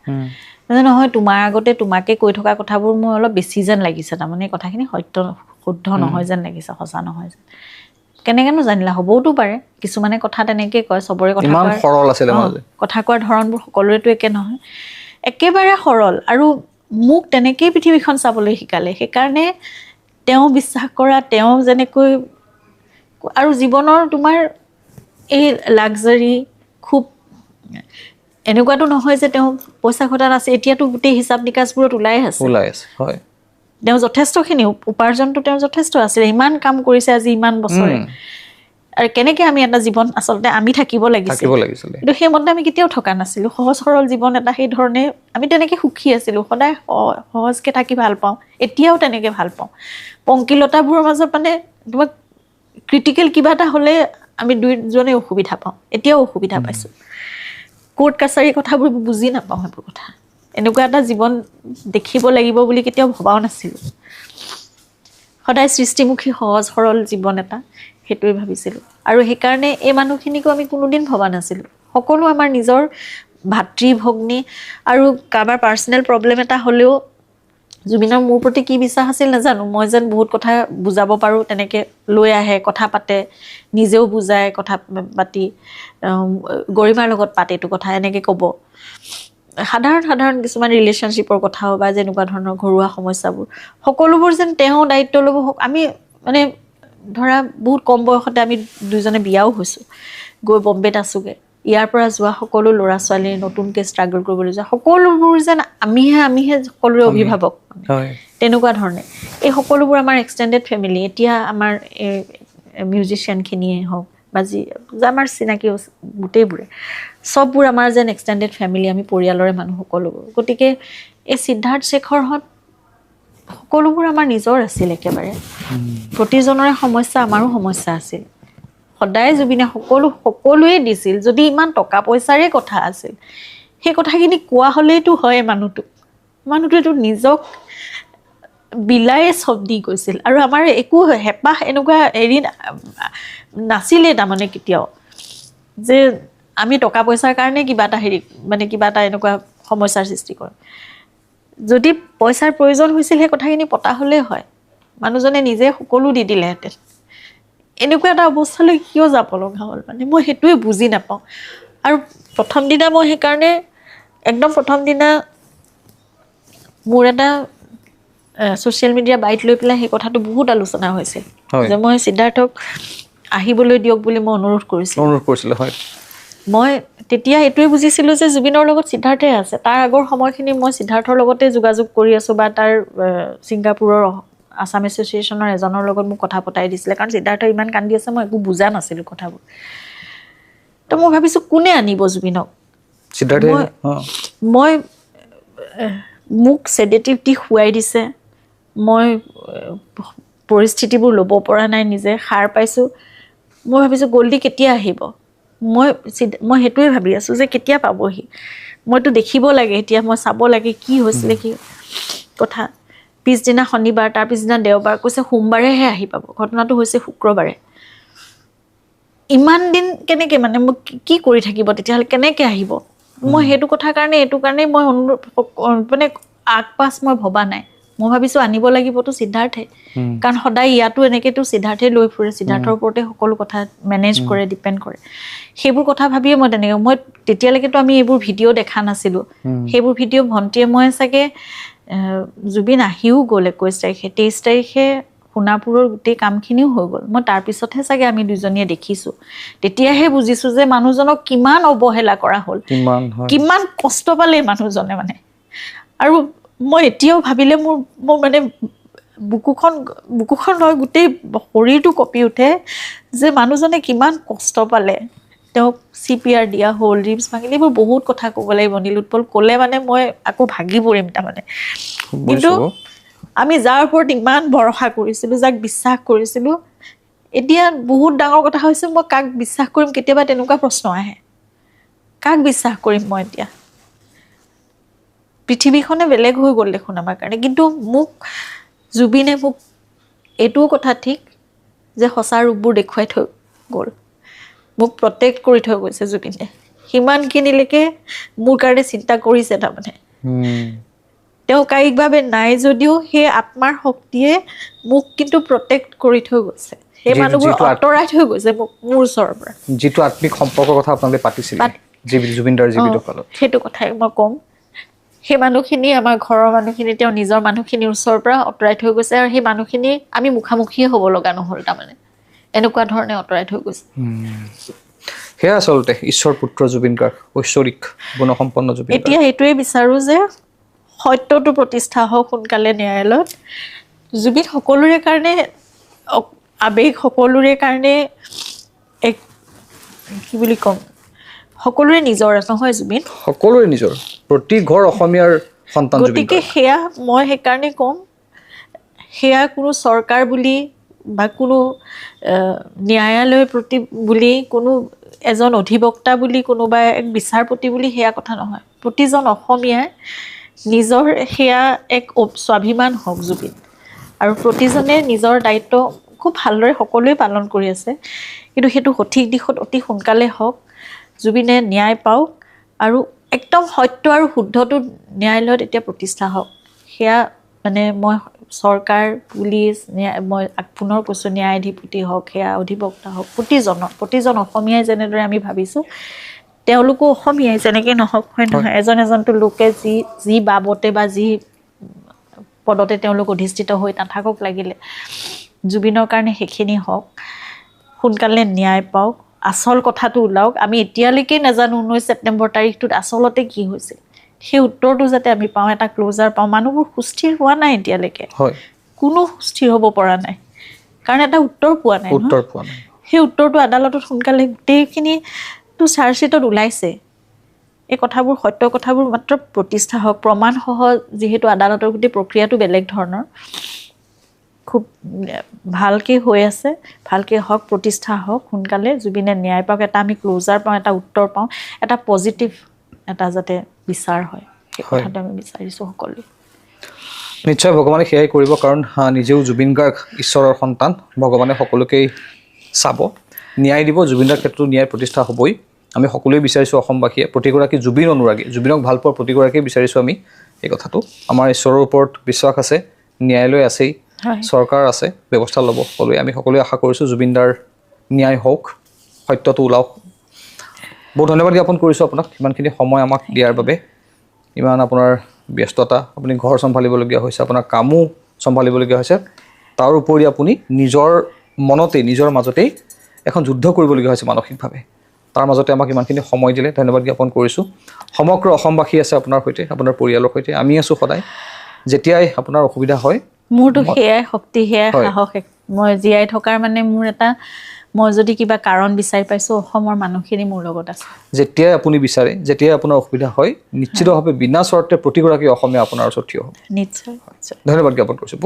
নহয় তোমাৰ আগতে তোমাকে কৈ থকা কথাবোৰ মোৰ অলপ বেছি যেন লাগিছে তাৰমানে কথাখিনি সত্য শুদ্ধ নহয় যেন লাগিছে সঁচা নহয় যেন কেনেকৈনো জানিলা হ'বওতো পাৰে কিছুমানে কথা তেনেকৈ কয় চবৰে কথা কোৱাৰ ধৰণবোৰ সকলোৰেতো একে নহয় একেবাৰে সৰল আৰু মোক তেনেকেই পৃথিৱীখন চাবলৈ শিকালে সেইকাৰণে তেওঁ বিশ্বাস কৰা তেওঁ যেনেকৈ আৰু জীৱনৰ তোমাৰ এই লাক্সাৰী খুব এনেকুৱাতো নহয় যে তেওঁ পইচা ঘটাত আছে এতিয়াতো গোটেই হিচাপ নিকাচবোৰত ওলাই আছে হয় তেওঁ যথেষ্টখিনি উপাৰ্জনটো তেওঁ যথেষ্ট আছিলে ইমান কাম কৰিছে আজি ইমান বছৰে আৰু কেনেকৈ আমি এটা জীৱন আচলতে আমি থাকিব লাগিছিল কিন্তু সেইমতে আমি কেতিয়াও থকা নাছিলোঁ সহজ সৰল জীৱন এটা সেই ধৰণে আমি তেনেকৈ সুখী আছিলোঁ সদায় সহজকৈ থাকি ভাল পাওঁ এতিয়াও তেনেকৈ ভাল পাওঁ পংকিলতাবোৰৰ মাজত মানে তোমাক ক্ৰিটিকেল কিবা এটা হ'লে আমি দুইজনেই অসুবিধা পাওঁ এতিয়াও অসুবিধা পাইছোঁ কোৰ্ট কাছাৰী কথাবোৰ বুজি নাপাওঁ সেইবোৰ কথা এনেকুৱা এটা জীৱন দেখিব লাগিব বুলি কেতিয়াও ভবাও নাছিলোঁ সদায় সৃষ্টিমুখী সহজ সৰল জীৱন এটা সেইটোৱে ভাবিছিলোঁ আৰু সেইকাৰণে এই মানুহখিনিকো আমি কোনোদিন ভবা নাছিলোঁ সকলো আমাৰ নিজৰ ভাতৃ ভগ্নী আৰু কাৰোবাৰ পাৰ্চনেল প্ৰব্লেম এটা হ'লেও জুবিনৰ মোৰ প্ৰতি কি বিশ্বাস আছিল নাজানো মই যেন বহুত কথা বুজাব পাৰোঁ তেনেকৈ লৈ আহে কথা পাতে নিজেও বুজায় কথা পাতি গৰিমাৰ লগত পাতে এইটো কথা এনেকৈ ক'ব সাধাৰণ কিছুমান ৰিলেশ্যনশ্বিপৰ কথাও বা যেনেকুৱা ধৰণৰ ঘৰুৱা সমস্যাবোৰ সকলোবোৰ যেন তেওঁ দায়িত্ব ল'ব আমি মানে ধৰা বহুত কম বয়সতে আমি দুইজনে বিয়াও হৈছোঁ গৈ বম্বেত আছোঁগৈ ইয়াৰ পৰা যোৱা সকলো ল'ৰা ছোৱালীৰ নতুনকৈ ষ্ট্ৰাগল কৰিবলৈ যোৱা সকলোবোৰ যেন আমিহে সকলোৰে অভিভাৱক তেনেকুৱা ধৰণে এই সকলোবোৰ আমাৰ এক্সটেণ্ডেড ফেমিলি এতিয়া আমাৰ মিউজিচিয়ানখিনিয়ে হওক বা যি আমাৰ চিনাকি গোটেইবোৰে চববোৰ আমাৰ যেন এক্সটেণ্ডেড ফেমিলি আমি পৰিয়ালৰে মানুহ সকলোবোৰ গতিকে এই সিদ্ধাৰ্থ শেখৰহঁত সকলোবোৰ আমাৰ নিজৰ আছিল একেবাৰে প্ৰতিজনৰে সমস্যা আমাৰো সমস্যা আছিল সদায় জুবিনে সকলোৱে দিছিল যদি ইমান টকা পইচাৰে কথা আছিল সেই কথাখিনি কোৱা হ'লেইতো হয় মানুহটোৱেতো নিজক বিলায়ে চব দি গৈছিল আৰু আমাৰ একো হেঁপাহ এনেকুৱা হেৰি নাছিলেই তাৰমানে কেতিয়াও যে আমি টকা পইচাৰ কাৰণে কিবা এটা হেৰি মানে কিবা এটা এনেকুৱা সমস্যাৰ সৃষ্টি কৰোঁ যদি পইচাৰ প্ৰয়োজন হৈছিল সেই কথাখিনি পতা হ'লেই হয় মানুহজনে নিজে সকলো দি দিলেহেঁতেন এনেকুৱা এটা অৱস্থালৈ কিয় যাব লগা হ'ল মানে মই সেইটোৱে বুজি নাপাওঁ আৰু প্ৰথম দিনা মই সেইকাৰণে একদম প্ৰথম দিনা মোৰ এটা ছ'চিয়েল মিডিয়া বাইট লৈ পেলাই সেই কথাটো বহুত আলোচনা হৈছিল যে মই সিদ্ধাৰ্থক আহিবলৈ দিয়ক বুলি মই অনুৰোধ কৰিছিলোঁ হয় মই তেতিয়া এইটোৱে বুজিছিলোঁ যে জুবিনৰ লগত সিদ্ধাৰ্থে আছে তাৰ আগৰ সময়খিনি মই সিদ্ধাৰ্থৰ লগতে যোগাযোগ কৰি আছোঁ বা তাৰ ছিংগাপুৰৰ আছাম এছ'চিয়েশ্যনৰ এজনৰ লগত মোক কথা পতাই দিছিলে কাৰণ সিদ্ধাৰ্থ ইমান কান্দি আছে মই একো বুজা নাছিলোঁ কথাবোৰ তো মই ভাবিছোঁ কোনে আনিব জুবিনক মই মোক ছেডেটিভ দি শুৱাই দিছে মই পৰিস্থিতিবোৰ ল'ব পৰা নাই নিজে সাৰ পাইছোঁ মই ভাবিছোঁ গল্ডি কেতিয়া আহিব মই সেইটোৱে ভাবি আছোঁ যে কেতিয়া পাবহি মইতো দেখিব লাগে এতিয়া মই চাব লাগে কি হৈছিলে কি কথা পিছদিনা শনিবাৰ তাৰ পিছদিনা দেওবাৰ কৈছে সোমবাৰেহে আহি পাব ঘটনাটো হৈছে শুক্ৰবাৰে ইমান দিন কেনেকৈ মানে মোক কি কৰি থাকিব তেতিয়াহ'লে কেনেকৈ আহিব মই সেইটো কথাৰ কাৰণে এইটো কাৰণেই মই মানে আগপাছ মই ভবা নাই মই ভাবিছোঁ আনিব লাগিবতো সিদ্ধাৰ্থে কাৰণ সদায় ইয়াতো এনেকৈতো সিদ্ধাৰ্থে লৈ ফুৰে সিদ্ধাৰ্থৰ ওপৰতে সকলো কথা মেনেজ কৰে ডিপেণ্ড কৰে সেইবোৰ কথা ভাবিয়ে মই তেনেকৈ মই তেতিয়ালৈকেতো আমি এইবোৰ ভিডিঅ' দেখা নাছিলোঁ সেইবোৰ ভিডিঅ' ভণ্টিয়ে মই চাগে জুবিন আহিও গ'ল 21 তাৰিখে 23 তাৰিখে সোণাপুৰৰ গোটেই কামখিনিও হৈ গ'ল মই তাৰপিছতহে চাগে আমি দুজনীয়ে দেখিছোঁ তেতিয়াহে বুজিছোঁ যে মানুহজনক কিমান অৱহেলা কৰা হ'ল কিমান কষ্ট পালে মানুহজনে মানে আৰু মই এতিয়াও ভাবিলে মোৰ মানে বুকুখন নহয় গোটেই শৰীৰটো কঁপি উঠে যে মানুহজনে কিমান কষ্ট পালে তেওঁক CPR দিয়া হ'ল ৰিবছ ভাঙিলে এইবোৰ বহুত কথা ক'ব লাগিব নীলোৎপল ক'লে মানে মই আকৌ ভাগি পৰিম তাৰমানে কিন্তু আমি যাৰ ওপৰত ইমান ভৰসা কৰিছিলোঁ, যাক বিশ্বাস কৰিছিলোঁ, এতিয়া বহুত ডাঙৰ কথা হৈছে মই কাক বিশ্বাস কৰিম। কেতিয়াবা তেনেকুৱা প্ৰশ্ন আহে, কাক বিশ্বাস কৰিম মই এতিয়া? পৃথিৱীখনে বেলেগ হৈ গ'ল দেখোন আমাৰ কাৰণে। কিন্তু জুবিনে মোক এইটোও কথা ঠিক যে সঁচা ৰূপবোৰ দেখুৱাই থৈ গ'ল, মোক প্ৰটেক্ট কৰি থৈ গৈছে জুবিনে। সিমানখিনিলৈকে মোৰ কাৰণে চিন্তা কৰিছে। তাৰমানে তেওঁ কায়িকভাৱে নাই যদিও সেই আত্মাৰ শক্তিয়ে মোক কিন্তু প্ৰটেক্ট কৰি থৈ গৈছে। সেই মানুহবোৰ আঁতৰাই থৈ গৈছে মোক মোৰ ওচৰৰ পৰা। যিটো আত্মিক সম্পৰ্কৰ কথা আপোনালোকে পাতিছিলে জুবিনদাৰ জীৱিত কালত, সেইটো কথাই মই ক'ম। সেই মানুহখিনি আমাৰ ঘৰৰ মানুহখিনি তেওঁ নিজৰ মানুহখিনিৰ ওচৰৰ পৰা আঁতৰাই থৈ গৈছে, আৰু সেই মানুহখিনি আমি মুখামুখিয়ে হ'ব লগা নহ'ল। তাৰমানে এনেকুৱা ধৰণে আঁতৰাই থৈ গৈছে। সেয়া আচলতে ঈশ্বৰ পুত্ৰ জুবিন গাৰ্গ, ঐশ্বৰিক গুণসম্পন্ন জুবিন। এতিয়া এইটোৱে বিচাৰোঁ যে সত্যটো প্ৰতিষ্ঠা হওক সোনকালে ন্যায়ালয়ত। জুবিন সকলোৰে কাৰণে আৱেগ, সকলোৰে কাৰণে এক কি বুলি ক'ম, সকলোৰে নিজৰ নহয় জুবিন, সকলোৰে নিজৰ, প্ৰতি ঘৰ অসমীয়াৰ সন্তান। গতিকে সেয়া মই সেইকাৰণে ক'ম, সেয়া কোনো চৰকাৰ বুলি বা কোনো ন্যায়ালয়ৰ প্ৰতি বুলি, কোনো এজন অধিবক্তা বুলি, কোনোবা এক বিচাৰপতি বুলি সেয়া কথা নহয়। প্ৰতিজন অসমীয়াই নিজৰ সেয়া এক স্বাভিমান হওক জুবিন, আৰু প্ৰতিজনে নিজৰ দায়িত্ব খুব ভালদৰে সকলোৱে পালন কৰি আছে। কিন্তু সেইটো সঠিক দিশত অতি সোনকালে হওক, জুবিনে ন্যায় পাওক, আৰু একদম সত্য আৰু শুদ্ধটো ন্যায়ালয়ত এতিয়া প্ৰতিষ্ঠা হওক। সেয়া মানে মই চৰকাৰ, পুলিচ, মই পুনৰ কৈছোঁ ন্যায়াধিপতি হওক, সেয়া অধিবক্তা হওক, প্ৰতিজন অসমীয়াই যেনেদৰে আমি ভাবিছোঁ তেওঁলোকো অসমীয়াই যেনেকৈ নহওক, হয় নহয়, এজনটো লোকে যি বাবতে বা যি পদতে তেওঁলোক অধিষ্ঠিত হৈ নাথাকক লাগিলে, জুবিনৰ কাৰণে সেইখিনি হওক, সোনকালে ন্যায় পাওক, আচল কথাটো ওলাওক। আমি এতিয়ালৈকে নাজানো 19 ছেপ্টেম্বৰ তাৰিখটোত আচলতে কি হৈছিল, সেই উত্তৰটো যাতে আমি পাওঁ, এটা ক্ল'জাৰ পাওঁ। মানুহবোৰ সুস্থিৰ হোৱা নাই এতিয়ালৈকে, কোনো সুস্থিৰ হ'ব পৰা নাই, কাৰণ এটা উত্তৰ পোৱা নাই। সেই উত্তৰটো আদালতত সোনকালে, গোটেইখিনিতো চাৰ্জশ্বিটত ওলাইছে, এই কথাবোৰ সত্য কথাবোৰ মাত্ৰ প্ৰতিষ্ঠা হওক, প্ৰমাণসহ। যিহেতু আদালতৰ গোটেই প্ৰক্ৰিয়াটো বেলেগ ধৰণৰ, খুব ভালকৈ হৈ আছে, ভালকৈ হওক, প্ৰতিষ্ঠা হওক সোনকালে, জুবিনে ন্যায় পাওক, এটা আমি ক্ল'জাৰ পাওঁ, এটা উত্তৰ পাওঁ, এটা পজিটিভ এটা যাতে বিচাৰ হয়, সেই কথাটো আমি বিচাৰিছোঁ সকলোৱে। নিশ্চয় ভগৱানে সেয়াই কৰিব, কাৰণ নিজেও জুবিন গাৰ্গ ঈশ্বৰৰ সন্তান। ভগৱানে সকলোকেই চাব, ন্যায় দিব, জুবিনদাৰ ক্ষেত্ৰতো ন্যায় প্ৰতিষ্ঠা হ'বই। আমি সকলোৱে বিচাৰিছোঁ, অসমবাসীয়ে, প্ৰতিগৰাকী জুবিন অনুৰাগী, জুবিনক ভাল পোৱা প্ৰতিগৰাকীয়ে বিচাৰিছোঁ আমি এই কথাটো। আমাৰ ঈশ্বৰৰ ওপৰত বিশ্বাস আছে, ন্যায়ালয় আছেই, চৰকাৰ আছে, ব্যৱস্থা ল'ব সকলোৱে। আমি সকলোৱে আশা কৰিছোঁ জুবিনদাৰ ন্যায় হওক, সত্যটো ওলাওক। বহুত ধন্যবাদ জ্ঞাপন কৰিছোঁ আপোনাক, ইমানখিনি সময় আমাক দিয়াৰ বাবে। ইমান আপোনাৰ ব্যস্ততা, আপুনি ঘৰ চম্ভালিবলগীয়া হৈছে, আপোনাৰ কামো চম্ভালিবলগীয়া হৈছে, তাৰ উপৰি আপুনি নিজৰ মনতেই, নিজৰ মাজতেই এখন যুদ্ধ কৰিবলগীয়া হৈছে মানসিকভাৱে। তাৰ মাজতে আমাক ইমানখিনি সময় দিলে, ধন্যবাদ জ্ঞাপন কৰিছোঁ। সমগ্ৰ অসমবাসী আছে আপোনাৰ সৈতে, আপোনাৰ পৰিয়ালৰ সৈতে, আমি আছোঁ সদায়। যেতিয়াই আপোনাৰ অসুবিধা হয়, মোৰতো সেয়াই শক্তি, সেয়াই সাহস। মই জীয়াই থকাৰ মানে মোৰ এটা, মই যদি কিবা কাৰণ বিচাৰি পাইছোঁ, অসমৰ মানুহখিনি মোৰ লগত আছে। যেতিয়াই আপুনি বিচাৰে, যেতিয়াই আপোনাৰ অসুবিধা হয়, নিশ্চিতভাৱে বিনা স্বাৰ্থে প্ৰতিগৰাকী অসমীয়া আপোনাৰ ওচৰত থিয় হ'ব। নিশ্চয়। ধন্যবাদ জ্ঞাপন কৰিছোঁ।